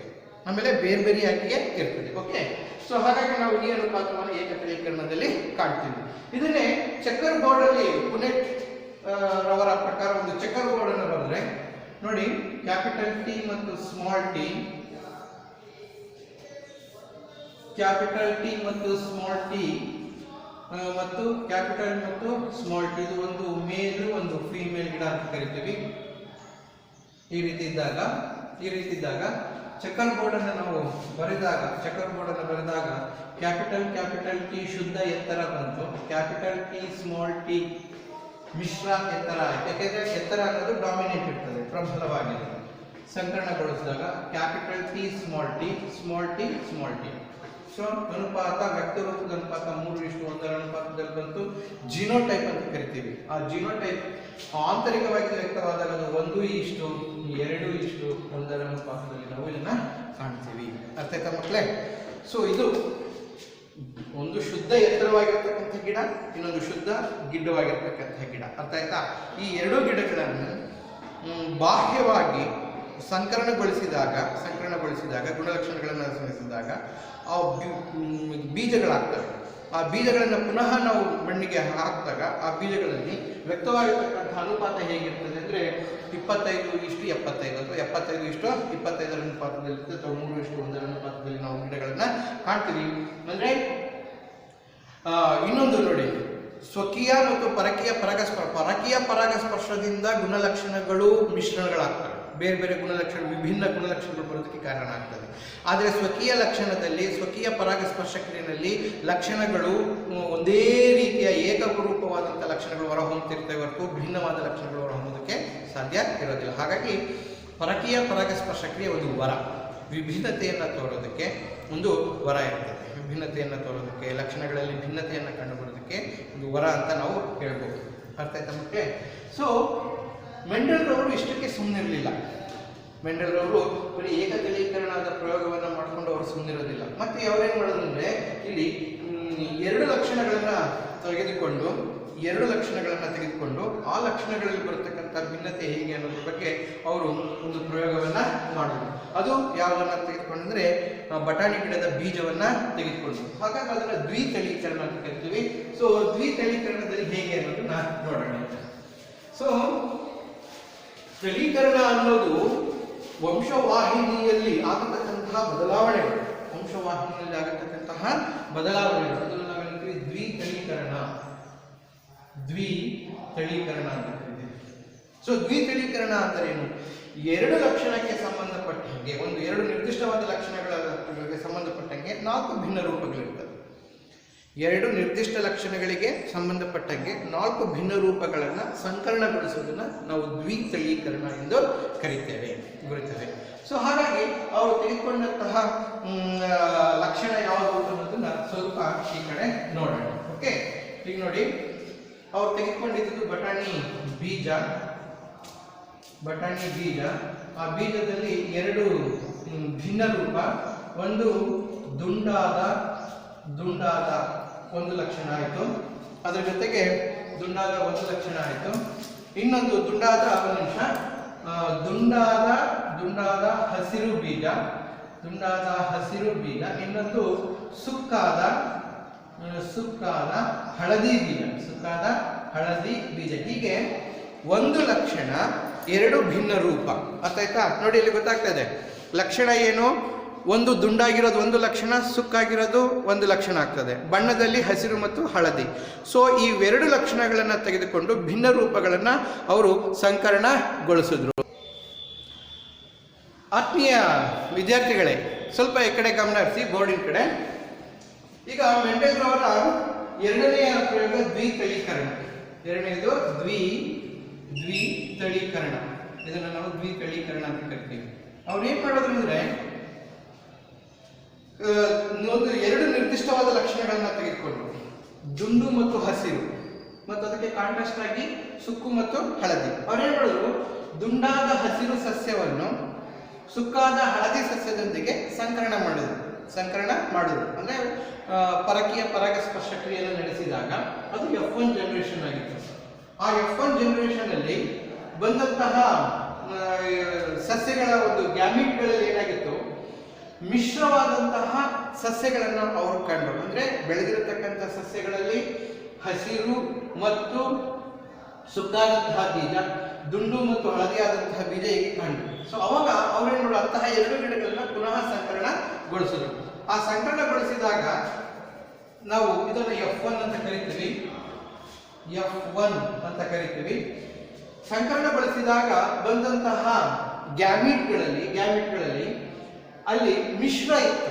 ಆಮೇಲೆ ಬೇರೆ ಬೇರೆಯಾಗಿಯೇ ಇರ್ತದೆ. ಓಕೆ, ಸೊ ಹಾಗಾಗಿ ನಾವು ಈ ಅನುಪಾತವನ್ನು ಏಕತಳೀಕರಣದಲ್ಲಿ ಕಾಣ್ತೀವಿ. ಇದನ್ನೇ ಚೆಕ್ಕರ್ ಬೋರ್ಡ್ ಅಲ್ಲಿ ಪುನೆಟ್ ರವರ ಪ್ರಕಾರ ಒಂದು ಚೆಕ್ಕರ್ ಬೋರ್ಡ್ ಅನ್ನು ಬರೆದ್ರೆ ನೋಡಿ, ಕ್ಯಾಪಿಟಲ್ ಟಿ ಮತ್ತು ಸ್ಮಾಲ್ ಟಿ, ಕ್ಯಾಪಿಟಲ್ ಟಿ ಮತ್ತು ಸ್ಮಾಲ್ ಟಿ ಮತ್ತು ಕ್ಯಾಪಿಟಲ್ ಮತ್ತು ಸ್ಮಾಲ್ ಟಿ, ಇದು ಒಂದು ಮೇಲ್ ಒಂದು ಫೀಮೇಲ್ ಗಿಡ ಅಂತ ಕರಿತೀವಿ. ಈ ರೀತಿ ಇದ್ದಾಗ ಚೆಕ್ಕರ್ ಬೋರ್ಡ್ ಅನ್ನು ನಾವು ಬರೆದಾಗ ಕ್ಯಾಪಿಟಲ್ ಟಿ ಶುದ್ಧ ಎತ್ತರ ಬಂತು, ಕ್ಯಾಪಿಟಲ್ ಟಿ ಸ್ಮಾಲ್ ಟಿ ಮಿಶ್ರ ಎತ್ತರ. ಯಾಕೆಂದ್ರೆ ಎತ್ತರ ಅನ್ನೋದು ಡಾಮಿನೆಂಟ್ ಇರ್ತದೆ, ಪ್ರಬಲವಾಗಿದೆ. ಸಂಕರಣಗೊಳಿಸಿದಾಗ capital T small T. So ಅನುಪಾತ ವ್ಯಕ್ತ ರೂಪದ ಅನುಪಾತ 3:1 ಅನುಪಾತದಲ್ಲಿ ಬಂತು. ಜಿನೋಟೈಪ್ ಅಂತ ಕರಿತೀವಿ. ಆ ಜಿನೋಟೈಪ್ ಆಂತರಿಕವಾಗಿ ವ್ಯಕ್ತವಾದಾಗ ಅದು 1:2:1 ಅನುಪಾತದಲ್ಲಿ ನಾವು ಇದನ್ನ ಕಾಣ್ತೀವಿ. ಅರ್ಥ ಆಯ್ತಾ ಮಕ್ಕಳೇ? ಸೊ ಇದು ಒಂದು ಶುದ್ಧ ಎತ್ತರವಾಗಿರ್ತಕ್ಕಂಥ ಗಿಡ, ಇನ್ನೊಂದು ಶುದ್ಧ ಗಿಡ್ಡವಾಗಿರ್ತಕ್ಕಂಥ ಗಿಡ. ಅರ್ಥ ಆಯ್ತಾ? ಈ ಎರಡೂ ಗಿಡಗಳನ್ನು ಬಾಹ್ಯವಾಗಿ ಸಂಕರಣಗೊಳಿಸಿದಾಗ ಗುಣಲಕ್ಷಣಗಳನ್ನು ಅನುಸರಿಸಿದಾಗ ಆ ಬೀಜಗಳಾಗ್ತವೆ. ಆ ಬೀಜಗಳನ್ನು ಪುನಃ ನಾವು ಮಣ್ಣಿಗೆ ಹಾಕಿದಾಗ ಆ ಬೀಜಗಳಲ್ಲಿ ವ್ಯಕ್ತವಾಗಿರ್ತಕ್ಕಂಥ ಅನುಪಾತ ಹೇಗಿರ್ತದೆ ಅಂದರೆ 25:75 ಅಥವಾ 75:25 ಅನುಪಾತದಲ್ಲಿರ್ತದೆ, ಅಥವಾ 3:1 ಅನುಪಾತದಲ್ಲಿ ನಾವು ಗಿಡಗಳನ್ನ ಕಾಣ್ತೀವಿ. ಅಂದರೆ ಇನ್ನೊಂದು ನೋಡಿ, ಸ್ವಕೀಯ ಮತ್ತು ಪರಕೀಯ ಪರಾಗಸ್ಪರ್ಶದಿಂದ ಗುಣಲಕ್ಷಣಗಳು ಮಿಶ್ರಣಗಳಾಗ್ತವೆ. ಬೇರೆ ಬೇರೆ ವಿಭಿನ್ನ ಗುಣಲಕ್ಷಣಗಳು ಬರೋದಕ್ಕೆ ಕಾರಣ ಆಗ್ತದೆ. ಆದರೆ ಸ್ವಕೀಯ ಪರಾಗಸ್ಪರ್ಶ ಕ್ರಿಯೆಯಲ್ಲಿ ಲಕ್ಷಣಗಳು ಒಂದೇ ರೀತಿಯ ಏಕರೂಪವಾದಂಥ ಲಕ್ಷಣಗಳು ಹೊರಹೊಮ್ಮುತ್ತಿರ್ತವೆ ಹೊರತು ಭಿನ್ನವಾದ ಲಕ್ಷಣಗಳು ಹೊರಹೊಮ್ಮೋದಕ್ಕೆ ಸಾಧ್ಯ ಇರೋದಿಲ್ಲ. ಹಾಗಾಗಿ ಪರಕೀಯ ಪರಾಗಸ್ಪರ್ಶ ಕ್ರಿಯೆ ಒಂದು ವರ, ವಿಭಿನ್ನತೆಯನ್ನು ತೋರೋದಕ್ಕೆ ಒಂದು ವರ ಇರ್ತದೆ. ವಿಭಿನ್ನತೆಯನ್ನು ತೋರೋದಕ್ಕೆ, ಲಕ್ಷಣಗಳಲ್ಲಿ ಭಿನ್ನತೆಯನ್ನು ಕಂಡುಬರೋದಕ್ಕೆ ಒಂದು ವರ ಅಂತ ನಾವು ಹೇಳ್ಬೋದು. ಅರ್ಥ ಆಯ್ತಾ ಮಕ್ಕಳೇ? ಸೊ ಮೆಂಡೆಲ್ ರವರು ಇಷ್ಟಕ್ಕೆ ಸುಮ್ಮನಿರಲಿಲ್ಲ. ಮೆಂಡೆಲ್ ರವರು ಬರೀ ಏಕತಳೀಕರಣದ ಪ್ರಯೋಗವನ್ನು ಮಾಡಿಕೊಂಡು ಅವರು ಸುಮ್ಮನಿರೋದಿಲ್ಲ. ಮತ್ತೆ ಅವರೇನು ಮಾಡೋದು ಅಂದರೆ, ಇಲ್ಲಿ ಎರಡು ಲಕ್ಷಣಗಳನ್ನು ತೆಗೆದುಕೊಂಡು ಆ ಲಕ್ಷಣಗಳಲ್ಲಿ ಬರತಕ್ಕಂಥ ಭಿನ್ನತೆ ಹೇಗೆ ಅನ್ನೋದ್ರ ಬಗ್ಗೆ ಅವರು ಒಂದು ಪ್ರಯೋಗವನ್ನು ಮಾಡಿದ್ರು. ಅದು ಯಾವುದನ್ನ ತೆಗೆದುಕೊಂಡ್ರೆ ಬಟಾಣಿ ಗಿಡದ ಬೀಜವನ್ನ ತೆಗೆದುಕೊಂಡು, ಹಾಗಾಗಿ ಅದನ್ನ ದ್ವಿತಳೀಕರಣ ಅಂತ ಕರಿತೀವಿ. ಸೊ ದ್ವಿತಳೀಕರಣದಲ್ಲಿ ಹೇಗೆ ಅನ್ನೋದನ್ನ ನೋಡೋಣ. ಸೊ ತಳೀಕರಣ ಅನ್ನೋದು ವಂಶವಾಹಿನಿಯಲ್ಲಿ ಆಗತಕ್ಕಂತಹ ಬದಲಾವಣೆಗಳು, ಅದನ್ನು ನಾವು ಹೇಳ್ತೀವಿ ದ್ವಿತಳೀಕರಣ ಅಂತ ಕರಿತೀವಿ. ಸೊ ದ್ವಿತಳೀಕರಣ ಅಂದರೆ ಏನು? ಎರಡು ಲಕ್ಷಣಕ್ಕೆ ಸಂಬಂಧಪಟ್ಟಂಗೆ, ಎರಡು ನಿರ್ದಿಷ್ಟವಾದ ಲಕ್ಷಣಗಳಿಗೆ ಸಂಬಂಧಪಟ್ಟಂಗೆ 4 ಭಿನ್ನ ರೂಪಗಳಿರ್ತವೆ. ಎರಡು ನಿರ್ದಿಷ್ಟ ಲಕ್ಷಣಗಳಿಗೆ ಸಂಬಂಧಪಟ್ಟಂಗೆ 4 ಭಿನ್ನ ರೂಪಗಳನ್ನು ಸಂಕಲನಗೊಳಿಸುವುದನ್ನು ನಾವು ದ್ವಿತಳೀಕರಣ ಎಂದು ಕರೀತೇವೆ. ಸೊ ಹಾಗಾಗಿ ಅವರು ತೆಗೆದುಕೊಂಡಂತಹ ಲಕ್ಷಣ ಯಾವುದು ಅನ್ನೋದನ್ನ ಸ್ವಲ್ಪ ಈ ಕಡೆ ನೋಡೋಣ. ಓಕೆ, ಈಗ ನೋಡಿ, ಅವ್ರು ತೆಗೆದುಕೊಂಡಿದ್ದು ಬಟಾಣಿ ಬೀಜ. ಆ ಬೀಜದಲ್ಲಿ 2 ಭಿನ್ನ ರೂಪ, ಒಂದು ದುಂಡಾದ ಒಂದು ಲಕ್ಷಣ ಆಯಿತು, ಅದರ ಜೊತೆಗೆ ದುಂಡಾದ ಒಂದು ಲಕ್ಷಣ ಆಯಿತು. ಇನ್ನೊಂದು ದುಂಡಾದ ಹಸಿರು ಬೀಜ, ಇನ್ನೊಂದು ಸುಕ್ಕಾದ ಹಳದಿ ಬೀಜ. ಹೀಗೆ ಒಂದು ಲಕ್ಷಣ ಎರಡು ಭಿನ್ನ ರೂಪ. ಅರ್ಥ ಆಯ್ತಾ? ನೋಡಿ ಇಲ್ಲಿ ಗೊತ್ತಾಗ್ತದೆ ಲಕ್ಷಣ ಏನು. ಒಂದು ದುಂಡಾಗಿರೋದು ಒಂದು ಲಕ್ಷಣ, ಸುಕ್ಕಾಗಿರೋದು ಒಂದು ಲಕ್ಷಣ ಆಗ್ತದೆ. ಬಣ್ಣದಲ್ಲಿ ಹಸಿರು ಮತ್ತು ಹಳದಿ. ಸೊ ಇವೆರಡು ಲಕ್ಷಣಗಳನ್ನು ತೆಗೆದುಕೊಂಡು ಭಿನ್ನ ರೂಪಗಳನ್ನು ಅವರು ಸಂಕರಣಗೊಳಿಸಿದ್ರು. ಆತ್ಮೀಯ ವಿದ್ಯಾರ್ಥಿಗಳೇ, ಸ್ವಲ್ಪ ಈ ಕಡೆ ಗಮನ ಹರಿಸಿ, ಬೋರ್ಡಿನ ಕಡೆ. ಈಗ ಮೆಂಡೆಲ್ ರವರ ಎರಡನೆಯ ಪ್ರಯೋಗ ದ್ವಿತಳೀಕರಣ. ಎರಡನೇದು ದ್ವಿತಳೀಕರಣ. ಇದನ್ನು ನಾವು ದ್ವಿತಳೀಕರಣ ಅಂತ ಕರಿತೀವಿ. ಅವ್ರು ಏನ್ ಮಾಡೋದು ಅಂದ್ರೆ ಒಂದು ಎರಡು ನಿರ್ದಿಷ್ಟವಾದ ಲಕ್ಷಣಗಳನ್ನ ತೆಗೆದುಕೊಂಡು ದುಂಡು ಮತ್ತು ಹಸಿರು ಮತ್ತು ಅದಕ್ಕೆ ಕಾಂಟ್ರಾಸ್ಟ್ ಆಗಿ ಸುಕ್ಕು ಮತ್ತು ಹಳದಿ. ಅವ್ರೇನ್ ಮಾಡಿದ್ರು, ದುಂಡಾದ ಹಸಿರು ಸಸ್ಯವನ್ನು ಸುಕ್ಕಾದ ಹಳದಿ ಸಸ್ಯದೊಂದಿಗೆ ಸಂಕರಣ ಮಾಡಿದ್ರು. ಅಂದ್ರೆ ಪರಕೀಯ ಪರಾಗಸ್ಪರ್ಶ ಕ್ರಿಯೆಯನ್ನು ನಡೆಸಿದಾಗ ಅದು F1 ಜನರೇಷನ್ ಆಗಿತ್ತು. ಆ F1 ಜನರೇಷನ್ ಅಲ್ಲಿ ಬಂದಂತಹ ಸಸ್ಯಗಳ ಒಂದು ಗ್ಯಾಮಿಟ್ಗಳಲ್ಲಿ ಏನಾಗಿತ್ತು, ಮಿಶ್ರವಾದಂತಹ ಸಸ್ಯಗಳನ್ನು ಅವರು ಕಂಡು. ಅಂದ್ರೆ ಬೆಳೆದಿರತಕ್ಕಂಥ ಸಸ್ಯಗಳಲ್ಲಿ ಹಸಿರು ಮತ್ತು ಸುಕ್ಕಾದಂತಹ ಬೀಜ, ದುಂಡು ಮತ್ತು ಹಳದಿಯಾದಂತಹ ಬೀಜ ಹೀಗೆ ಕಂಡು. ಸೊ ಅವಾಗ ಅವ್ರೇನು ಮಾಡೋ ಅಂತಹ ಎರಡು ಗಿಡಗಳನ್ನ ಪುನಃ ಸಂಕರಣಗೊಳಿಸಿದ್ರು. ಆ ಸಂಕರಣಗೊಳಿಸಿದಾಗ ನಾವು ಇದನ್ನು F1 ಅಂತ ಕರಿತೀವಿ. ಸಂಕರಣಗೊಳಿಸಿದಾಗ ಬಂದಂತಹ ಗ್ಯಾಮಿಟ್ಗಳಲ್ಲಿ ಅಲ್ಲಿ ಮಿಶ್ರ ಇತ್ತು.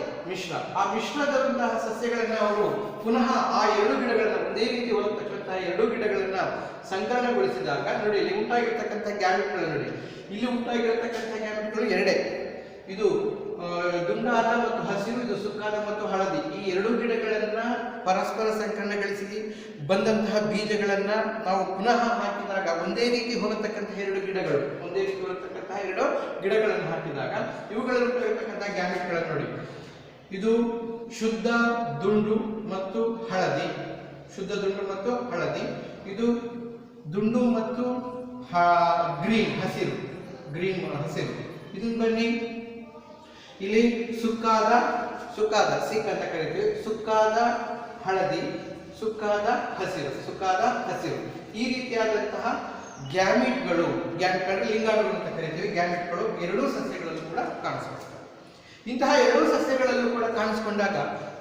ಆ ಮಿಶ್ರದಂತಹ ಸಸ್ಯಗಳನ್ನ ಅವರು ಪುನಃ ಆ ಎರಡು ಗಿಡಗಳನ್ನ ಒಂದೇ ರೀತಿ ಹೊರತಕ್ಕಂತಹ ಎರಡು ಗಿಡಗಳನ್ನ ಸಂಕರಣಗೊಳಿಸಿದಾಗ ನೋಡಿ, ಇಲ್ಲಿ ಉಂಟಾಗಿರ್ತಕ್ಕಂಥ ಗ್ಯಾಮಿಟ್ಗಳು ನೋಡಿ, ಇಲ್ಲಿ ಉಂಟಾಗಿರತಕ್ಕಂಥ ಗ್ಯಾಮಿಟ್ಗಳು ಎರಡೇ. ಇದು ದುಂಡಾದ ಮತ್ತು ಹಸಿರು, ಇದು ಸುಕ್ಕಾದ ಮತ್ತು ಹಳದಿ. ಈ ಎರಡು ಗಿಡಗಳನ್ನ ಪರಸ್ಪರ ಸಂಕರಣಗೊಳಿಸಿ ಬಂದಂತಹ ಬೀಜಗಳನ್ನ ನಾವು ಪುನಃ ಹಾಕಿದಾಗ ಒಂದೇ ರೀತಿ ಹೊರತಕ್ಕಂತಹ ಎರಡು ಗಿಡಗಳನ್ನು ಹಾಕಿದಾಗ ಇವುಗಳಲ್ಲಿ ಉಂಟಾಗಿರ್ತಕ್ಕಂಥ ಗ್ಯಾಮಿಟ್ಗಳನ್ನು ನೋಡಿ. ಇದು ಶುದ್ಧ ದುಂಡು ಮತ್ತು ಹಳದಿ. ಇದು ದುಂಡು ಮತ್ತು ಗ್ರೀನ್ ಹಸಿರು. ಇದನ್ನು ಬನ್ನಿ, ಇಲ್ಲಿ ಸುಕ್ಕಾದ ಸಿಕ್ ಅಂತ ಕರಿತೀವಿ. ಸುಕ್ಕಾದ ಹಳದಿ, ಸುಕ್ಕಾದ ಹಸಿರು. ಈ ರೀತಿಯಾದಂತಹ ಗ್ಯಾಮಿಟ್ಗಳು ಲಿಂಗಾಣುಗಳು ಅಂತ ಕರಿತೀವಿ. ಗ್ಯಾಮಿಟ್ಗಳು ಎರಡೂ ಸಸ್ಯಗಳಲ್ಲೂ ಕೂಡ ಕಾಣಿಸ್ಕೊಳ್ತವೆ. ಇಂತಹ ಎರಡೂ ಸಸ್ಯಗಳಲ್ಲೂ ಕೂಡ ಕಾಣಿಸ್ಕೊಂಡಾಗ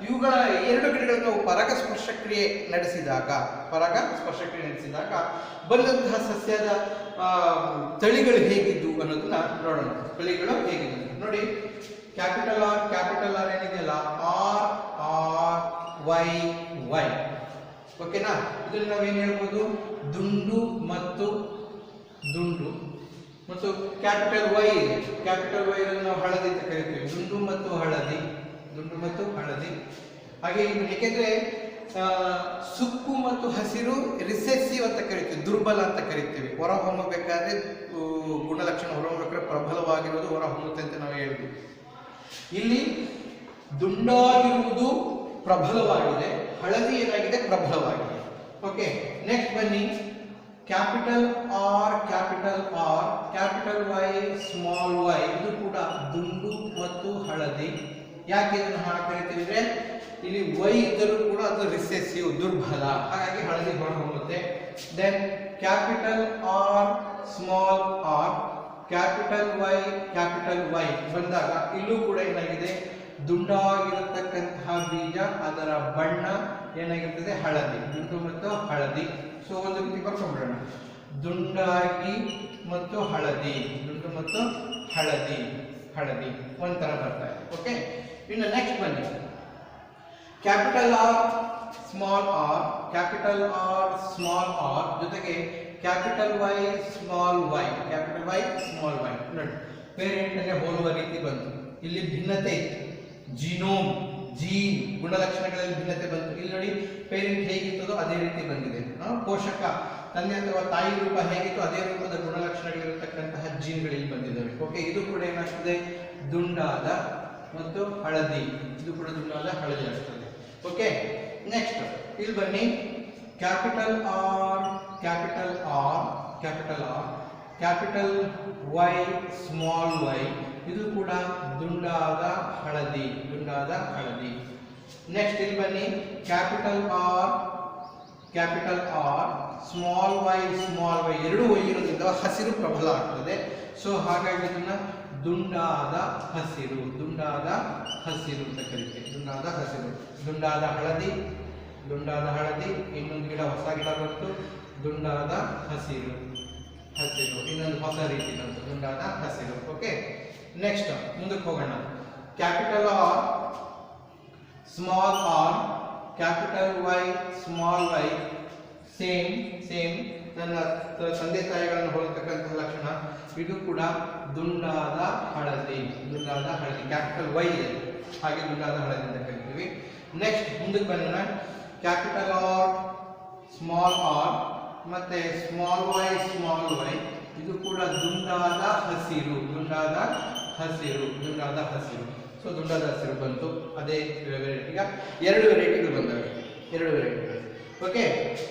ಇವುಗಳ ಎರಡು ಗಿಡಗಳನ್ನು ನಾವು ಪರಾಗಸ್ಪರ್ಶ ಕ್ರಿಯೆ ನಡೆಸಿದಾಗ ಬಂದಂತಹ ಸಸ್ಯದ ತಳಿಗಳು ಹೇಗಿದ್ದು ಅನ್ನೋದನ್ನ ನೋಡೋಣ. ತಳಿಗಳು ಹೇಗಿದ್ದು ನೋಡಿ, ಕ್ಯಾಪಿಟಲ್ ಆರ್ ಏನಿದೆಯಲ್ಲ, RRYY. ಓಕೆನಾ? ಇದನ್ನು ನಾವೇನು ಹೇಳ್ಬೋದು, ದುಂಡು ಮತ್ತು ಕ್ಯಾಪಿಟಲ್ ವೈ ಇದೆ. ಕ್ಯಾಪಿಟಲ್ ವೈ ನಾವು ಹಳದಿ ಅಂತ ಕರಿತೀವಿ. ದುಂಡು ಮತ್ತು ಹಳದಿ. ಹಾಗೆ ಏಕೆಂದ್ರೆ ಸುಕ್ಕು ಮತ್ತು ಹಸಿರು ರಿಸೆಸಿವ್ ಅಂತ ಕರಿತೀವಿ, ದುರ್ಬಲ ಅಂತ ಕರಿತೀವಿ. ಹೊರ ಹೊಮ್ಮಬೇಕಾದ್ರೆ ಗುಣಲಕ್ಷಣ ಹೊರಹೊಮ್ಮಬೇಕಾದ್ರೆ ಪ್ರಬಲವಾಗಿರೋದು ಹೊರ ಹೊಮ್ಮುತ್ತೆ ಅಂತ ನಾವು ಹೇಳ್ತೀವಿ. ಇಲ್ಲಿ ದುಂಡಾಗಿರುವುದು ಪ್ರಬಲವಾಗಿದೆ, ಹಳದಿ ಏನಾಗಿದೆ, ಪ್ರಬಲವಾಗಿದೆ. ಓಕೆ, ನೆಕ್ಸ್ಟ್ ಬನ್ನಿ, capital R, capital Y, small Y. ಇದು ಕೂಡ ದುಂಡು ಮತ್ತು ಹಳದಿ. ಯಾಕೆ ಇದನ್ನು ಹಾಗೆ ಕರಿತೀವಿ ಅಂದ್ರೆ ಇಲ್ಲಿ ವೈ ಇದ್ದರೂ ಕೂಡ ಅದು ರಿಸೆಸಿವ್, ದುರ್ಬಲ, ಹಾಗಾಗಿ ಹಳದಿ ಹೊರಹೊಮ್ಮುತ್ತೆ. Then capital R, small R, capital Y ಬಂದಾಗ ಇಲ್ಲೂ ಕೂಡ ಏನಾಗಿದೆ, ದುಂಡಾಗಿರತಕ್ಕಂತಹ ಬೀಜ, ಅದರ ಬಣ್ಣ ಏನಾಗಿರ್ತದೆ, ಹಳದಿ. ದುಂಡು ಮತ್ತು ಹಳದಿ. ಸೊ ಒಂದು ರೀತಿ ಬರ್ಕೊಂಡ್ಬಿಡೋಣ, ದುಂಡಾಗಿ ಮತ್ತು ಹಳದಿ, ಒಂಥರ ಬರ್ತಾ ಇದೆ. ಓಕೆ, ಇನ್ನು ನೆಕ್ಸ್ಟ್ ಬನ್ನಿ, ಕ್ಯಾಪಿಟಲ್ ಆರ್ ಸ್ಮಾಲ್ ಆರ್ ಜೊತೆಗೆ ಕ್ಯಾಪಿಟಲ್ ವೈ ಸ್ಮಾಲ್ ವೈ ನೋಡಿ, ಪೇರೆಂಟ್ ಅನ್ನು ಹೋಲುವ ರೀತಿ ಬಂತು. ಇಲ್ಲಿ ಭಿನ್ನತೆ ಇತ್ತು, ಜೀನ್ ಗುಣಲಕ್ಷಣಗಳಲ್ಲಿ ಭಿನ್ನತೆ ಬಂತು. ಇಲ್ಲಿ ನೋಡಿ, ಪೇರೆಂಟ್ ಹೇಗಿತ್ತದೋ ಅದೇ ರೀತಿ ಬಂದಿದೆ. ಪೋಷಕ ತಂದೆ ಅಥವಾ ತಾಯಿ ರೂಪ ಹೇಗಿತ್ತು ಅದೇ ರೂಪದ ಗುಣಲಕ್ಷಣಗಳಿರತಕ್ಕಂತಹ ಜೀನ್ಗಳು ಇಲ್ಲಿ ಬಂದಿದ್ದಾವೆ. ಓಕೆ, ಇದು ಕೂಡ ಏನಾಗ್ತದೆ, ದುಂಡಾದ ಮತ್ತು ಹಳದಿ. ಇದು ಕೂಡ ದುಂಡಾದ ಹಳದಿ ಆಗ್ತದೆ. ಓಕೆ, ನೆಕ್ಸ್ಟ್ ಇಲ್ಲಿ ಬನ್ನಿ, capital R, capital Y, small Y. ಇದು ಕೂಡ ದುಂಡಾದ ಹಳದಿ. ನೆಕ್ಸ್ಟ್ ಇಲ್ಲಿ ಬನ್ನಿ, ಕ್ಯಾಪಿಟಲ್ ಆರ್, ಸ್ಮಾಲ್ ವೈ ಎರಡು ವೈ ಇರೋದ್ರಿಂದ ಹಸಿರು ಪ್ರಬಲ ಆಗ್ತದೆ. ಸೊ ಹಾಗಾಗಿ ಇದನ್ನ ದುಂಡಾದ ಹಸಿರು ಅಂತ ಕರಿತೀವಿ. ದುಂಡಾದ ಹಳದಿ, ಇನ್ನೊಂದು ಗಿಡ ಹೊಸ ಗಿಡ ಬಂತು, ದುಂಡಾದ ಹಸಿರು, ಇನ್ನೊಂದು ಹೊಸ ರೀತಿ ಬಂತು, ದುಂಡಾದ ಹಸಿರು. ಓಕೆ, ನೆಕ್ಸ್ಟ್ ಮುಂದಕ್ಕೆ ಹೋಗೋಣ. Capital R small R, capital Y small Y, same ನನ್ನ ತಂದೆ ತಾಯಿಗಳನ್ನು ಹೋಲತಕ್ಕಂತಹ ಲಕ್ಷಣ. ಇದು ಕೂಡ ದುಂಡಾದ ಹಳದಿ, ಕ್ಯಾಪಿಟಲ್ ವೈ ಇದೆ, ಹಾಗೆ ದುಂಡಾದ ಹಳದಿ ಅಂತ ಕರಿತೀವಿ. ನೆಕ್ಸ್ಟ್ ಮುಂದಕ್ಕೆ ಬಂದ ಕ್ಯಾಪಿಟಲ್ ಆರ್ ಸ್ಮಾಲ್ ಆರ್ ಮತ್ತೆ ಸ್ಮಾಲ್ ವೈ, ಇದು ಕೂಡ ದುಂಡಾದ ಹಸಿರು. ಸೊ ದುಂಡಾದ ಹಸಿರು ಬಂತು. ಅದೇ ವೆರೈಟಿ. ಈಗ ಎರಡು ವೆರೈಟಿಗಳು ಬಂದವೆ. ಓಕೆ,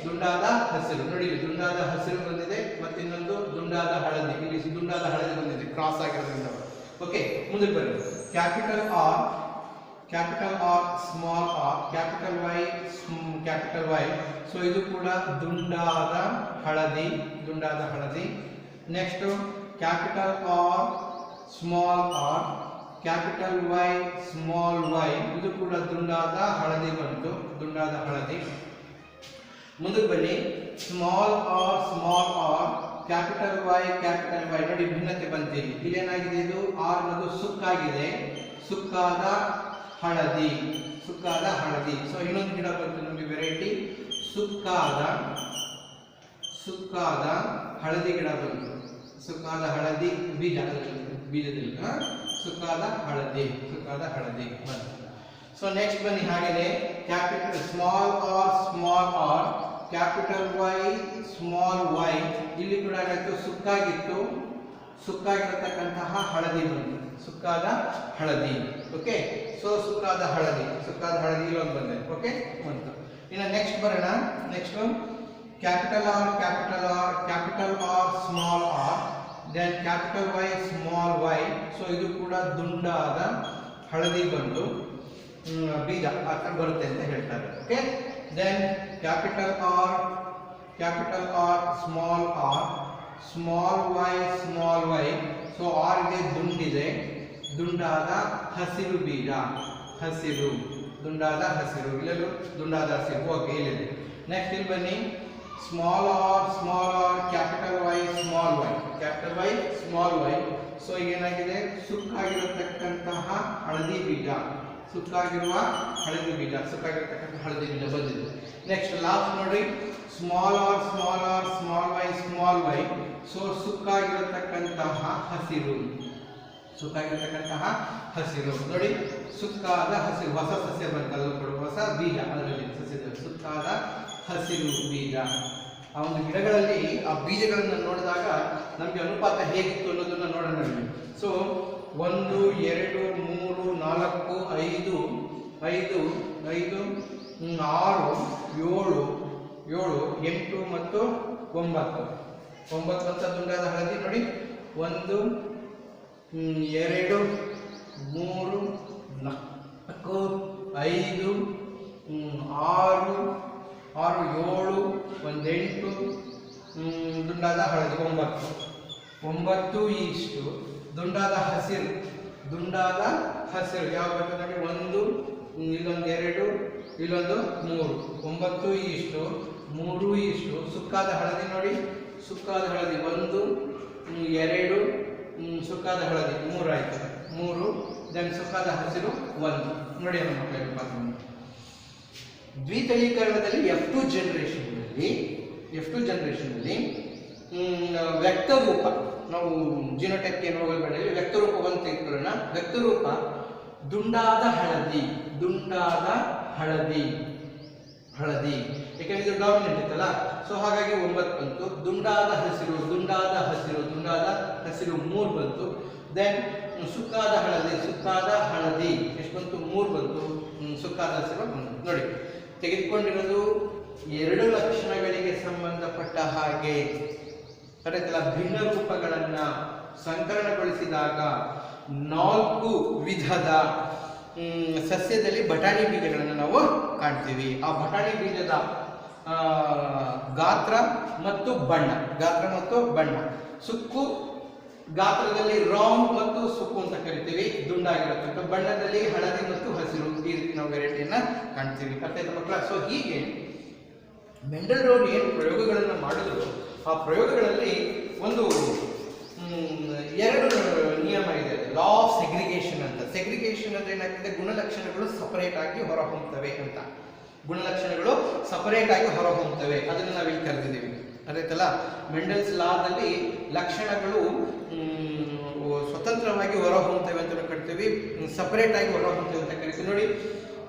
ದುಂಡಾದ ಹಸಿರು ನೋಡಿ, ದುಂಡಾದ ಹಸಿರು ಬಂದಿದೆ, ಮತ್ತೆ ಇನ್ನೊಂದು ದುಂಡಾದ ಹಳದಿ. ಇಲ್ಲಿ ದುಂಡಾದ ಹಳದಿ ಬಂದಿದೆ, ಕ್ರಾಸ್ ಆಗಿರೋದ್ರಿಂದ. ಓಕೆ, ಮುಂದಕ್ಕೆ ಬನ್ನಿ. Capital R small R, capital Y, so ಇದು ಕೂಡ ದುಂಡಾದ ಹಳದಿ. Next capital R small R, capital Y small Y, ಇದು ಕೂಡ ದುಂಡಾದ ಹಳದಿ ಬಂತು, ಮುಂದಕ್ಕೆ ಬನ್ನಿ. ಸ್ಮಾಲ್ ಆರ್ ಕ್ಯಾಪಿಟಲ್ ವೈ ನೋಡಿ, ಭಿನ್ನತೆ ಬಂತೀವಿ. ಇಲ್ಲೇನಾಗಿದೆ, ಇದು ಆರ್ ಅನ್ನೋದು ಸುಕ್ಕಾಗಿದೆ, ಸುಕ್ಕಾದ ಹಳದಿ. ಸೊ ಇನ್ನೊಂದು ಗಿಡ ಬಂತು ನಮಗೆ ವೆರೈಟಿ, ಸುಕ್ಕಾದ ಹಳದಿ ಗಿಡ ಬಂತು. ಸುಕ್ಕಾದ ಹಳದಿ ಬೀಜದಲ್ಲಿ ಸುಕ್ಕಾದ ಹಳದಿ ಬಂತು. ಸೊ ನೆಕ್ಸ್ಟ್ ಬನ್ನಿ, ಹಾಗೆಯೇ capital small R capital Y small Y, ಇಲ್ಲಿ ಕೂಡ ಏನಾಯ್ತು, ಸುಕ್ಕಾಗಿರತಕ್ಕಂತಹ ಹಳದಿ ಬಂತು, ಸುಕ್ಕಾದ ಹಳದಿ. ಓಕೆ, ಸೊ ಸುಕ್ಕಾದ ಹಳದಿ ಇಲ್ಲೊಂದು ಬಂದೆ. ಓಕೆ, ಬಂತು. ಇನ್ನು ನೆಕ್ಸ್ಟ್ ಬರೋಣ. Next capital R small R, then capital Y small Y, so ಇದು ಕೂಡ ದುಂಡಾದ ಹಳದಿ ಬಂತು, ಬೀಜ ಆ ಬರುತ್ತೆ ಅಂತ ಹೇಳ್ತಾರೆ. Okay, then capital R small Y, so R ಇದೆ, ದುಂಡಾದ ಹಸಿರು ಬೀಜ, ದುಂಡಾದ ಹಸಿರು. ಇಲ್ಲೆಲ್ಲೂ ದುಂಡಾದ ಹಸಿರು. ಓಕೆ, ಇಲ್ಲಿದೆ. ನೆಕ್ಸ್ಟ್ ಇಲ್ಲಿ ಬನ್ನಿ. Small R capital Y small Y, so ಏನಾಗಿದೆ, ಸುಕ್ಕಾಗಿರತಕ್ಕಂತಹ ಹಳದಿ ಬೀಜ, ಸುಕ್ಕಾಗಿರತಕ್ಕಂತಹ ಹಳದಿ ಬೀಜ ಬಂದಿದೆ. ನೆಕ್ಸ್ಟ್ ಲಾಸ್ಟ್ ನೋಡಿ, small R small Y, so ಸುಕ್ಕಾಗಿರತಕ್ಕಂತಹ ಹಸಿರು ನೋಡಿ, ಸುಕ್ಕಾದ ಹಸಿರು, ಹೊಸ ಸಸ್ಯ ಬಂತಲ್ಲ, ಹೊಸ ಬೀಜ, ಅದರಲ್ಲಿ ಸಸ್ಯದ ಸುಕ್ಕಾದ ಹಸಿರು ಬೀಜ. ಆ ಒಂದು ಗಿಡಗಳಲ್ಲಿ ಆ ಬೀಜಗಳನ್ನು ನೋಡಿದಾಗ ನಮಗೆ ಅನುಪಾತ ಹೇಗಿತ್ತು ಅನ್ನೋದನ್ನ ನೋಡೋಣ. ಸೊ 1 2 3 4 5 5 5 6 7 8 ಮತ್ತು 9 ಅಂತ ದುಂಡಾದ ಹಳದಿ ನೋಡಿ. 1 2 3 4 5 6 7 1 8 ದುಂಡಾದ ಹಳದಿ 9 ಇಷ್ಟು ದುಂಡಾದ ಹಸಿರು ಯಾವ ಬರ್ತದೆ ನೋಡಿ. 1 ಇಲ್ಲೊಂದು 2 ಇಲ್ಲೊಂದು 3 9 ಇಷ್ಟು 3 ಇಷ್ಟು ಸುಕ್ಕಾದ ಹಳದಿ ನೋಡಿ. ಸುಕ್ಕಾದ ಹಳದಿ 1 2 ಸುಕ್ಕಾದ ಹಳದಿ 3 ಆಯ್ತು 3 ದೆನ್ ಸುಕ್ಕಾದ ಹಸಿರು 1 ನೋಡಿ ನಮ್ಮ ಮಕ್ಕಳಿಗೆ ಪಾತ್ರ. ದ್ವಿತಳೀಕರಣದಲ್ಲಿ F2 ಜನರೇಷನ್ನಲ್ಲಿ ವ್ಯಕ್ತರೂಪ ನಾವು ಜಿನೋಟೈಪ್ ಏನು ಹೋಗಬೇಡ, ವ್ಯಕ್ತರೂಪವನ್ನು ತೆಗೆದುಕೊಳ್ಳೋಣ. ವ್ಯಕ್ತರೂಪ ದುಂಡಾದ ಹಳದಿ ಯಾಕಂದ್ರೆ ಇದು ಡಾಮಿನೆಂಟ್ ಇತ್ತಲ್ಲ, ಸೊ ಹಾಗಾಗಿ 9 ಬಂತು. ದುಂಡಾದ ಹಸಿರು 3 ಬಂತು. ದೆನ್ ಸುಕ್ಕಾದ ಹಳದಿ ಎಷ್ಟು ಬಂತು 3 ಬಂತು. ಸುಕ್ಕಾದ ಹಸಿರು ನೋಡಿ ತೆಗೆದುಕೊಂಡಿರೋದು 2 ಲಕ್ಷಣಗಳಿಗೆ ಸಂಬಂಧಪಟ್ಟ ಹಾಗೆ ಕರೆತಲ್ಲ. ಭಿನ್ನ ರೂಪಗಳನ್ನ ಸಂಕಲನಗೊಳಿಸಿದಾಗ 4 ವಿಧದ ಸಸ್ಯದಲ್ಲಿ ಬಟಾಣಿ ಬೀಜಗಳನ್ನು ನಾವು ಕಾಣ್ತೀವಿ. ಆ ಬಟಾಣಿ ಬೀಜದ ಗಾತ್ರ ಮತ್ತು ಬಣ್ಣ. ಗಾತ್ರ ಮತ್ತು ಬಣ್ಣ. ಸುಕ್ಕು ಗಾತ್ರದಲ್ಲಿ ರೌಂಡ್ ಮತ್ತು ಸುಕ್ಕು ಅಂತ ಕರಿತೀವಿ, ದುಂಡಾಗಿರತಕ್ಕ. ಬಣ್ಣದಲ್ಲಿ ಹಳದಿ ಮತ್ತು ಹಸಿರು, ಈ ರೀತಿ ನಾವು ವೆರೈಟಿಯನ್ನ ಕಾಣ್ತೀವಿ. ಅರ್ಥ ಆಯ್ತಾ ಮಕ್ಕಳ? ಸೊ ಹೀಗೆ ಮೆಂಡೆಲ್ ರವರು ಏನು ಪ್ರಯೋಗಗಳನ್ನು ಮಾಡಿದ್ರು, ಆ ಪ್ರಯೋಗಗಳಲ್ಲಿ ಒಂದು ಎರಡು ನಿಯಮ ಇದೆ, ಲಾ ಆಫ್ ಸೆಗ್ರಿಗೇಷನ್ ಅಂತ. ಸೆಗ್ರಿಗೇಷನ್ ಅಂದ್ರೆ ಏನಾಗ್ತದೆ, ಗುಣಲಕ್ಷಣಗಳು ಸಪರೇಟ್ ಆಗಿ ಹೊರಹೊಮ್ಮುತ್ತವೆ ಅಂತ. ಗುಣಲಕ್ಷಣಗಳು ಸಪರೇಟ್ ಆಗಿ ಹೊರಹೊಮ್ಮುತ್ತವೆ, ಅದನ್ನು ನಾವಿಲ್ಲಿ ಕರೆದಿದ್ದೀವಿ. ಅದಾಯ್ತಲ್ಲ, ಮೆಂಡೆಲ್ಸ್ ಲಾದಲ್ಲಿ ಲಕ್ಷಣಗಳು ಸ್ವತಂತ್ರವಾಗಿ ಹೊರಹೊಮ್ಮುತ್ತವೆ ಅಂತ ಕರಿತೀವಿ, ಸಪರೇಟ್ ಆಗಿ ಹೊರಹೊಮ್ಮುತ್ತವೆ ಅಂತ ಕರಿತೀವಿ. ನೋಡಿ,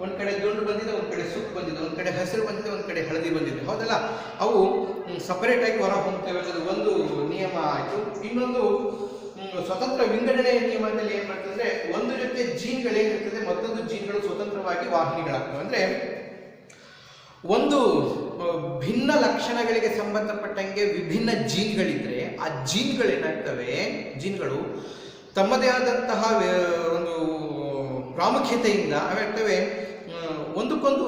ಒಂದ್ ಕಡೆ ದುಂಡು ಬಂದಿದೆ, ಒಂದ್ ಕಡೆ ಸುಕ್ಕು ಬಂದಿದೆ, ಒಂದ್ ಕಡೆ ಹಸಿರು ಬಂದಿದೆ, ಒಂದ್ ಕಡೆ ಹಳದಿ ಬಂದಿದೆ, ಹೌದಲ್ಲ? ಅವು ಸಪರೇಟ್ ಆಗಿ ಹೊರಹೊಮ್ಮುತ್ತವೆ ಅನ್ನೋದು ಒಂದು ನಿಯಮ ಆಯಿತು. ಇನ್ನೊಂದು ಸ್ವತಂತ್ರ ವಿಂಗಡಣೆಯ ನಿಯಮದಲ್ಲಿ ಏನ್ ಮಾಡ್ತಂದ್ರೆ, ಒಂದು ಜೊತೆ ಜೀನ್ಗಳೇನಿರ್ತದೆ, ಮತ್ತೊಂದು ಜೀನ್ಗಳು ಸ್ವತಂತ್ರವಾಗಿ ವಾಹಿನಿಗಳಾಗ್ತವೆ. ಅಂದ್ರೆ ಒಂದು ಭಿನ್ನ ಲಕ್ಷಣಗಳಿಗೆ ಸಂಬಂಧಪಟ್ಟಂಗೆ ವಿಭಿನ್ನ ಜೀನ್ಗಳಿದ್ರೆ, ಆ ಜೀನ್ಗಳು ತಮ್ಮದೇ ಆದಂತಹ ಒಂದು ಪ್ರಾಮುಖ್ಯತೆಯಿಂದ ಅವೇಳ್ತವೆ ಒಂದಕ್ಕೊಂದು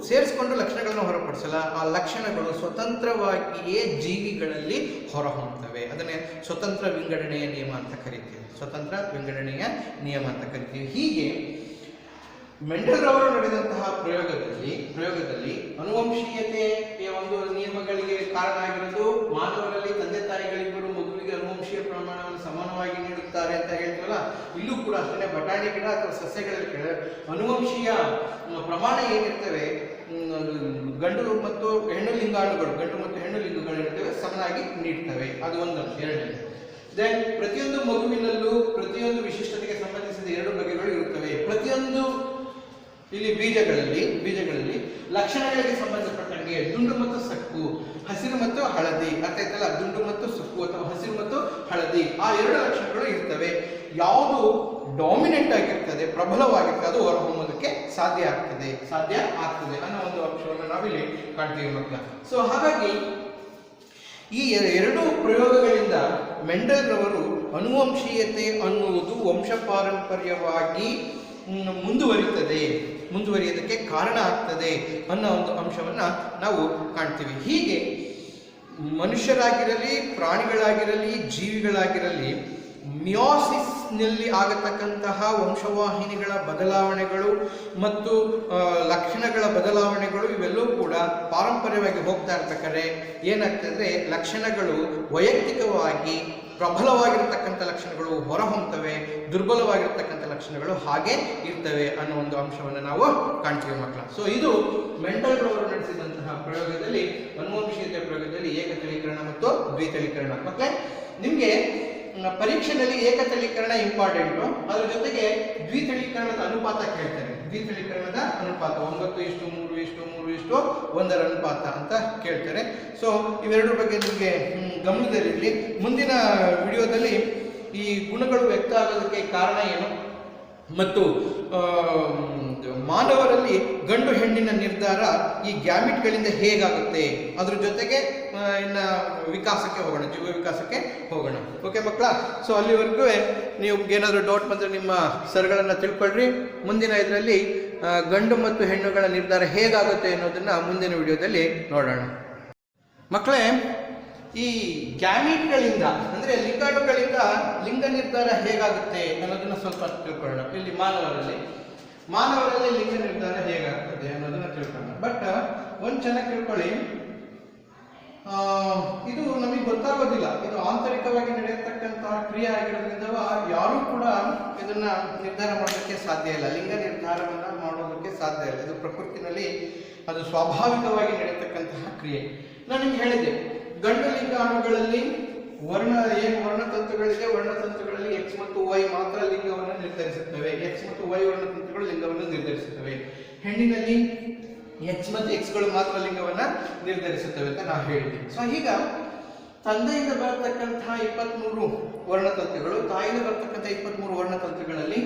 ಸೇರಿಸಿಕೊಂಡು ಲಕ್ಷಣಗಳನ್ನು ಹೊರಪಡಿಸಲ್ಲ. ಆ ಲಕ್ಷಣಗಳು ಸ್ವತಂತ್ರವಾಗಿಯೇ ಜೀವಿಗಳಲ್ಲಿ ಹೊರಹೊಮ್ಮುತ್ತವೆ. ಅದನ್ನೇ ಸ್ವತಂತ್ರ ವಿಂಗಡಣೆಯ ನಿಯಮ ಅಂತ ಕರಿತೀವಿ. ಸ್ವತಂತ್ರ ವಿಂಗಡಣೆಯ ನಿಯಮ ಅಂತ ಕರಿತೀವಿ. ಹೀಗೆ ಮೆಂಡೆಲ್ ರವರು ನಡೆದಂತಹ ಪ್ರಯೋಗದಲ್ಲಿ ಅನುವಂಶೀಯತೆಯ ಒಂದು ನಿಯಮಗಳಿಗೆ ಕಾರಣ ಆಗಿರೋದು, ಮಾನವರಲ್ಲಿ ತಂದೆ ತಾಯಿಗಳಿಬ್ಬರು ಮಗುವಿಗೆ ಅನುವಂಶೀಯ ಪ್ರಮಾಣವನ್ನು ಸಮಾನವಾಗಿ ನೀಡುತ್ತಾರೆ ಅಂತ ಹೇಳ್ತೀವಲ್ಲ, ಇಲ್ಲೂ ಕೂಡ ಅಷ್ಟೇ. ಬಟಾಣಿ ಗಿಡ ಅಥವಾ ಸಸ್ಯಗಳಲ್ಲಿ ಅನುವಂಶೀಯ ಪ್ರಮಾಣ ಏನಿರ್ತವೆ, ಗಂಡು ಮತ್ತು ಹೆಣ್ಣು ಲಿಂಗಾಣುಗಳು ಇರ್ತವೆ, ಸಮನಾಗಿ ನೀಡ್ತವೆ. ಅದು ಒಂದು ಅಂಶ. ಎರಡನೇ, ದೆನ್ ಪ್ರತಿಯೊಂದು ಮಗುವಿನಲ್ಲೂ ಪ್ರತಿಯೊಂದು ವಿಶಿಷ್ಟತೆಗೆ ಸಂಬಂಧಿಸಿದ ಎರಡು ಬಗೆಗಳು ಇರುತ್ತವೆ. ಪ್ರತಿಯೊಂದು ಇಲ್ಲಿ ಬೀಜಗಳಲ್ಲಿ ಲಕ್ಷಣಗಳಿಗೆ ಸಂಬಂಧಪಟ್ಟಂಗೆ ದುಂಡು ಮತ್ತು ಸಕ್ಕು, ಹಸಿರು ಮತ್ತು ಹಳದಿ, ಅರ್ಥ ಆಯ್ತಲ್ಲ? ದುಂಡು ಮತ್ತು ಸುಕ್ಕು ಅಥವಾ ಹಸಿರು ಮತ್ತು ಹಳದಿ, ಆ ಎರಡು ಲಕ್ಷಣಗಳು ಇರ್ತವೆ. ಯಾವುದು ಡಾಮಿನೆಂಟ್ ಆಗಿರ್ತದೆ, ಪ್ರಬಲವಾಗಿರ್ತದೆ, ಅದು ಹೊರಹೊಮ್ಮೋದಕ್ಕೆ ಸಾಧ್ಯ ಆಗ್ತದೆ ಅನ್ನೋ ಒಂದು ಅಂಶವನ್ನು ನಾವಿಲ್ಲಿ ಕಾಣ್ತೀವಿ ಮಕ್ಕಳ. ಸೊ ಹಾಗಾಗಿ ಈ ಎರಡು ಪ್ರಯೋಗಗಳಿಂದ ಮೆಂಡೆಲ್ ರವರು ಅನುವಂಶೀಯತೆ ಅನ್ನುವುದು ವಂಶಪಾರಂಪರ್ಯವಾಗಿ ಮುಂದುವರಿಯೋದಕ್ಕೆ ಕಾರಣ ಆಗ್ತದೆ ಅನ್ನೋ ಒಂದು ಅಂಶವನ್ನ ನಾವು ಕಾಣ್ತೀವಿ. ಹೀಗೆ ಮನುಷ್ಯರಾಗಿರಲಿ, ಪ್ರಾಣಿಗಳಾಗಿರಲಿ, ಜೀವಿಗಳಾಗಿರಲಿ, ಮಿಯಾಸಿಸ್ನಲ್ಲಿ ಆಗತಕ್ಕಂತಹ ವಂಶವಾಹಿನಿಗಳ ಬದಲಾವಣೆಗಳು ಮತ್ತು ಲಕ್ಷಣಗಳ ಬದಲಾವಣೆಗಳು ಇವೆಲ್ಲವೂ ಕೂಡ ಪಾರಂಪರ್ಯವಾಗಿ ಹೋಗ್ತಾ ಇರ್ತಕ್ಕಂಥೆ ಏನಾಗ್ತದೆ, ಲಕ್ಷಣಗಳು ವೈಯಕ್ತಿಕವಾಗಿ ಪ್ರಬಲವಾಗಿರತಕ್ಕಂಥ ಲಕ್ಷಣಗಳು ಹೊರಹೊಮ್ಮುತ್ತವೆ, ದುರ್ಬಲವಾಗಿರತಕ್ಕಂಥ ಲಕ್ಷಣಗಳು ಹಾಗೆ ಇರ್ತವೆ ಅನ್ನೋ ಒಂದು ಅಂಶವನ್ನು ನಾವು ಕಾಣ್ತೀವಿ ಮಕ್ಕಳ. ಸೊ ಇದು ಮೆಂಡೆಲ್ ರವರು ನಡೆಸಿದಂತಹ ಪ್ರಯೋಗದಲ್ಲಿ, ಅನುವಂಶೀಯತೆ ಪ್ರಯೋಗದಲ್ಲಿ ಏಕತಳೀಕರಣ ಮತ್ತು ದ್ವಿತಳೀಕರಣ. ಮಕ್ಕಳೇ, ನಿಮಗೆ ಪರೀಕ್ಷೆಯಲ್ಲಿ ಏಕತಳೀಕರಣ ಇಂಪಾರ್ಟೆಂಟು, ಅದ್ರ ಜೊತೆಗೆ ದ್ವಿತಳೀಕರಣದ ಅನುಪಾತ ಕೇಳ್ತಾರೆ. ದ್ವಿತಳೀಕರಣದ ಅನುಪಾತ 9:3:3:1 ಅನುಪಾತ ಅಂತ ಕೇಳ್ತಾರೆ. ಸೊ ಇವೆರಡರ ಬಗ್ಗೆ ನಿಮಗೆ ಗಮನದಲ್ಲಿರಲಿ. ಮುಂದಿನ ವಿಡಿಯೋದಲ್ಲಿ ಈ ಗುಣಗಳು ವ್ಯಕ್ತ ಆಗೋದಕ್ಕೆ ಕಾರಣ ಏನು ಮತ್ತು ಮಾನವರಲ್ಲಿ ಗಂಡು ಹೆಣ್ಣಿನ ನಿರ್ಧಾರ ಈ ಗ್ಯಾಮಿಟ್ಗಳಿಂದ ಹೇಗಾಗುತ್ತೆ, ಅದ್ರ ಜೊತೆಗೆ ಇನ್ನು ವಿಕಾಸಕ್ಕೆ ಹೋಗೋಣ, ಜೀವ ವಿಕಾಸಕ್ಕೆ ಹೋಗೋಣ. ಓಕೆ ಮಕ್ಕಳ? ಸೊ ಅಲ್ಲಿವರೆಗೂ ನೀವು ಏನಾದರೂ ಡೌಟ್ ಬಂದರೆ ನಿಮ್ಮ ಸರ್ಗಳನ್ನು ತಿಳ್ಕೊಳ್ರಿ. ಮುಂದಿನ ಇದರಲ್ಲಿ ಗಂಡು ಮತ್ತು ಹೆಣ್ಣುಗಳ ನಿರ್ಧಾರ ಹೇಗಾಗುತ್ತೆ ಅನ್ನೋದನ್ನು ಮುಂದಿನ ವಿಡಿಯೋದಲ್ಲಿ ನೋಡೋಣ. ಮಕ್ಕಳೇ, ಈ ಗ್ಯಾಮಿಟ್ಗಳಿಂದ ಅಂದರೆ ಲಿಂಗಾಣುಗಳಿಂದ ಲಿಂಗ ನಿರ್ಧಾರ ಹೇಗಾಗುತ್ತೆ ಅನ್ನೋದನ್ನ ಸ್ವಲ್ಪ ತಿಳ್ಕೊಳ್ಳೋಣ. ಇಲ್ಲಿ ಮಾನವರಲ್ಲಿ ಲಿಂಗ ನಿರ್ಧಾರ ಹೇಗಾಗ್ತದೆ ಅನ್ನೋದನ್ನ ತಿಳ್ಕೊಳ್ಳೋಣ. ಬಟ್ ಒಂದು ಚೆನ್ನಾಗಿ ತಿಳ್ಕೊಳ್ಳಿ, ಇದು ನಮಗೆ ಗೊತ್ತಾಗೋದಿಲ್ಲ. ಇದು ಆಂತರಿಕವಾಗಿ ನಡೆಯತಕ್ಕಂತಹ ಕ್ರಿಯೆ ಆಗಿರೋದ್ರಿಂದ ಯಾರೂ ಕೂಡ ಇದನ್ನ ನಿರ್ಧಾರ ಮಾಡೋದಕ್ಕೆ ಸಾಧ್ಯ ಇಲ್ಲ. ಲಿಂಗ ನಿರ್ಧಾರವನ್ನ ಮಾಡೋದಕ್ಕೆ ಸಾಧ್ಯ ಇಲ್ಲ. ಇದು ಪ್ರಕೃತಿನಲ್ಲಿ ಅದು ಸ್ವಾಭಾವಿಕವಾಗಿ ನಡೆಯತಕ್ಕಂತಹ ಕ್ರಿಯೆ. ನಾನು ನಿಮ್ಗೆ ಹೇಳಿದ್ದೆ, ಗಂಡು ಲಿಂಗಾಣುಗಳಲ್ಲಿ ವರ್ಣತಂತುಗಳಿದೆ. ವರ್ಣತಂತುಗಳಲ್ಲಿ X ಮತ್ತು Y ಮಾತ್ರ ಲಿಂಗವನ್ನು ನಿರ್ಧರಿಸುತ್ತವೆ. X ಮತ್ತು Y ವರ್ಣತಂತುಗಳು ಲಿಂಗವನ್ನು ನಿರ್ಧರಿಸುತ್ತವೆ. ಹೆಣ್ಣಿನಲ್ಲಿ X ಮತ್ತು X ಗಳು ಮಾತ್ರ ಲಿಂಗವನ್ನ ನಿರ್ಧರಿಸುತ್ತವೆ ಅಂತ ನಾವು ಹೇಳಿದ್ದೀವಿ. ಸೊ ಈಗ ತಂದೆಯಿಂದ ಬರತಕ್ಕಂತಹ 23 ವರ್ಣತಂತುಗಳು, ತಾಯಿಯಿಂದ ಬರತಕ್ಕಂಥ 23 ವರ್ಣತಂತುಗಳಲ್ಲಿ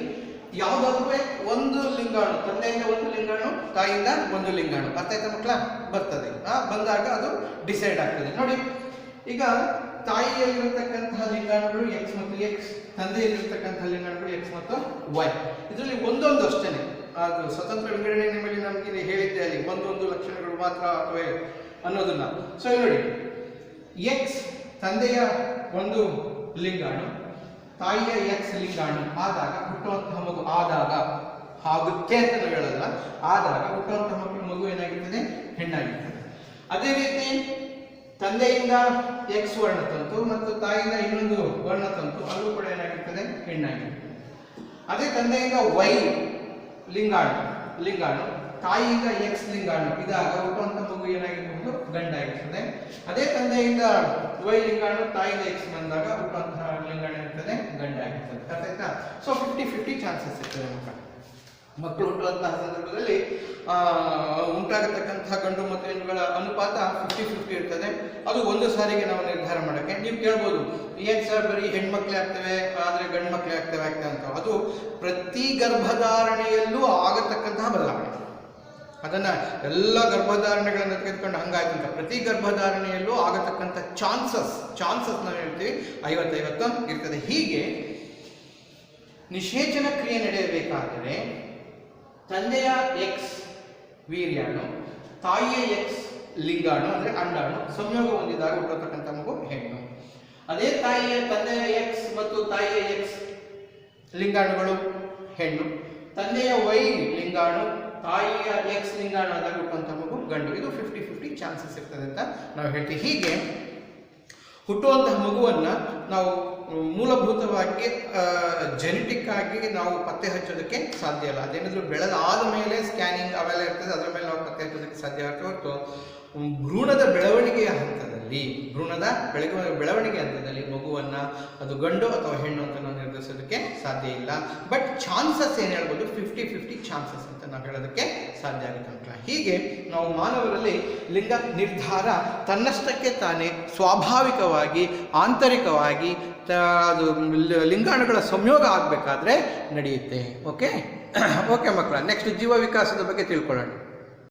ಯಾವುದಾದ್ರೂ ಒಂದು ಲಿಂಗಾಣು, ತಂದೆಯಿಂದ ಒಂದು ಲಿಂಗಾಣು, ತಾಯಿಯಿಂದ ಒಂದು ಲಿಂಗಾಣು, ಅರ್ಥ ಆಯ್ತಾ ಮಕ್ಕಳ? ಬರ್ತದೆ. ಬಂದಾಗ ಅದು ಡಿಸೈಡ್ ಆಗ್ತದೆ. ನೋಡಿ, ಈಗ ತಾಯಿಯಲ್ಲಿರತಕ್ಕಂತಹ ಲಿಂಗಾಣುಗಳು X ಮತ್ತು X, ತಂದೆಯಲ್ಲಿರತಕ್ಕಂತಹ ಲಿಂಗಾಣುಗಳು X ಮತ್ತು Y. ಇದರಲ್ಲಿ ಒಂದೊಂದು ಅಷ್ಟೇನೆ. ಅದು ಸ್ವತಂತ್ರ ವಿಂಗಡಣೆ ನಿಮ್ಮಲ್ಲಿ ನಮಗೆ ಹೇಳಿದ್ದೆ, ಅಲ್ಲಿ ಒಂದೊಂದು ಲಕ್ಷಣಗಳು ಮಾತ್ರ ಅಥವಾ ಅನ್ನೋದನ್ನ. ಸೊ ನೋಡಿ, ಎಕ್ಸ್ ತಂದೆಯ ಒಂದು ಲಿಂಗಾಣು, ತಾಯಿಯ ಎಕ್ಸ್ ಲಿಂಗಾಣು ಆದಾಗ ಹುಟ್ಟುವಂತಹ ಮಗು ಆದಾಗ ಆಗುತ್ತೆ ಅಂತ ನಾವು ಹೇಳಲ್ಲ, ಆದಾಗ ಹುಟ್ಟುವಂತಹ ಮಗು ಏನಾಗಿರ್ತದೆ, ಹೆಣ್ಣಾಗಿರ್ತದೆ. ಅದೇ ರೀತಿ ತಂದೆಯಿಂದ ಎಕ್ಸ್ ವರ್ಣತಂತು ಮತ್ತು ತಾಯಿಯಿಂದ ಇನ್ನೊಂದು ವರ್ಣತಂತು, ಅಲ್ಲೂ ಕೂಡ ಏನಾಗಿರ್ತದೆ, ಹೆಣ್ಣಾಗಿರ್ತದೆ. ಅದೇ ತಂದೆಯಿಂದ ವೈ ಲಿಂಗಾಣು ತಾಯಿಯಿಂದ ಎಕ್ಸ್ ಲಿಂಗಾಣು ಇದಾಗ ಹುಟ್ಟುವಂತ ಮಗು ಏನಾಗಿರ್ಬಹುದು, ಗಂಡಾಗಿರ್ತದೆ. ಅದೇ ತಂದೆಯಿಂದ ವೈ ಲಿಂಗಾಣು ತಾಯಿಯಿಂದ ಎಕ್ಸ್ ಬಂದಾಗ ಹುಟ್ಟುವಂತಹ ಲಿಂಗಾಣು ಇರ್ತದೆ, ಗಂಡಾಗಿರ್ತದೆ. ಅರ್ಥ ಆಯ್ತಾ? ಸೊ 50-50 ಚಾನ್ಸಸ್ ಇರ್ತದೆ ಮಕ್ಕಳು ಹುಟ್ಟುವಂತಹ ಸಂದರ್ಭದಲ್ಲಿ ಉಂಟಾಗತಕ್ಕಂತಹ ಗಂಡು ಮತ್ತು ಹೆಣ್ಣುಗಳ ಅನುಪಾತ 50-50 ಇರ್ತದೆ. ಅದು ಒಂದು ಸಾರಿಗೆ ನಾವು ನಿರ್ಧಾರ ಮಾಡೋಕ್ಕೆ. ನೀವು ಕೇಳ್ಬೋದು, ಏನ್ ಸರ್ ಬರೀ ಹೆಣ್ಮಕ್ಳೇ ಆಗ್ತವೆ ಆದರೆ ಗಂಡು ಮಕ್ಕಳೇ ಆಗ್ತವೆ ಅಂತ. ಅದು ಪ್ರತಿ ಗರ್ಭಧಾರಣೆಯಲ್ಲೂ ಆಗತಕ್ಕಂತಹ ಬದಲಾವಣೆ. ಅದನ್ನ ಎಲ್ಲ ಗರ್ಭಧಾರಣೆಗಳನ್ನು ತೆಗೆದುಕೊಂಡು ಹಂಗಾಯ್ತು ಅಂತ ಪ್ರತಿ ಗರ್ಭಧಾರಣೆಯಲ್ಲೂ ಆಗತಕ್ಕಂಥ ಚಾನ್ಸಸ್ ನಾವು ಹೇಳ್ತೀವಿ 50-50 ಇರ್ತದೆ. ಹೀಗೆ ನಿಷೇಚನ ಕ್ರಿಯೆ ನಡೆಯಬೇಕಾದರೆ ತಂದೆಯ ಎಕ್ಸ್ ವೀರ್ಯಾಣು, ತಾಯಿಯ ಎಕ್ಸ್ ಲಿಂಗಾಣು ಅಂದರೆ ಅಂಡಾಣು ಸಂಯೋಗ ಹೊಂದಿದಾಗ ಹುಟ್ಟತಕ್ಕಂಥ ಮಗು ಹೆಣ್ಣು. ಅದೇ ತಂದೆಯ ಎಕ್ಸ್ ಮತ್ತು ತಾಯಿಯ ಎಕ್ಸ್ ಲಿಂಗಾಣುಗಳು ಹೆಣ್ಣು. ತಂದೆಯ ವೈ ಲಿಂಗಾಣು, ತಾಯಿಯ ಎಕ್ಸ್ ಲಿಂಗಾಣು ಆದಾಗ ಹುಟ್ಟುವಂಥ ಮಗು ಗಂಡು. ಇದು 50-50 ಚಾನ್ಸಸ್ ಇರ್ತದೆ ಅಂತ ನಾವು ಹೇಳ್ತೀವಿ. ಹೀಗೆ ಹುಟ್ಟುವಂತಹ ಮಗುವನ್ನು ನಾವು ಮೂಲಭೂತವಾಗಿ ಜೆನೆಟಿಕ್ ಆಗಿ ನಾವು ಪತ್ತೆ ಹಚ್ಚೋದಕ್ಕೆ ಸಾಧ್ಯ ಇಲ್ಲ. ಅದೇನಾದರೂ ಬೆಳೆದಾದ ಮೇಲೆ ಸ್ಕ್ಯಾನಿಂಗ್ ಅವೆಲ್ಲ ಇರ್ತದೆ, ಅದರ ಮೇಲೆ ನಾವು ಪತ್ತೆ ಹಚ್ಚೋದಕ್ಕೆ ಸಾಧ್ಯ ಆಗ್ತದೆ ಹೊರತು ಭ್ರೂಣದ ಬೆಳವಣಿಗೆಯ ಹಂತದಲ್ಲಿ ಮಗುವನ್ನು ಅದು ಗಂಡು ಅಥವಾ ಹೆಣ್ಣು ಅಂತ ನಾವು ನಿರ್ಧರಿಸೋದಕ್ಕೆ ಸಾಧ್ಯ ಇಲ್ಲ. ಬಟ್ ಚಾನ್ಸಸ್ ಏನು ಹೇಳ್ಬೋದು, 50-50 ಚಾನ್ಸಸ್ ಅಂತ ನಾವು ಹೇಳೋದಕ್ಕೆ ಸಾಧ್ಯ ಆಗುತ್ತೆ ಮಕ್ಕಳ. ಹೀಗೆ ನಾವು ಮಾನವರಲ್ಲಿ ಲಿಂಗ ನಿರ್ಧಾರ ತನ್ನಷ್ಟಕ್ಕೆ ತಾನೇ ಸ್ವಾಭಾವಿಕವಾಗಿ ಆಂತರಿಕವಾಗಿ ಅದು ಲಿಂಗಾಣುಗಳ ಸಂಯೋಗ ಆಗಬೇಕಾದ್ರೆ ನಡೆಯುತ್ತೆ. ಓಕೆ ಮಕ್ಕಳ, ನೆಕ್ಸ್ಟ್ ಜೀವ ವಿಕಾಸದ ಬಗ್ಗೆ ತಿಳ್ಕೊಳ್ಳೋಣ.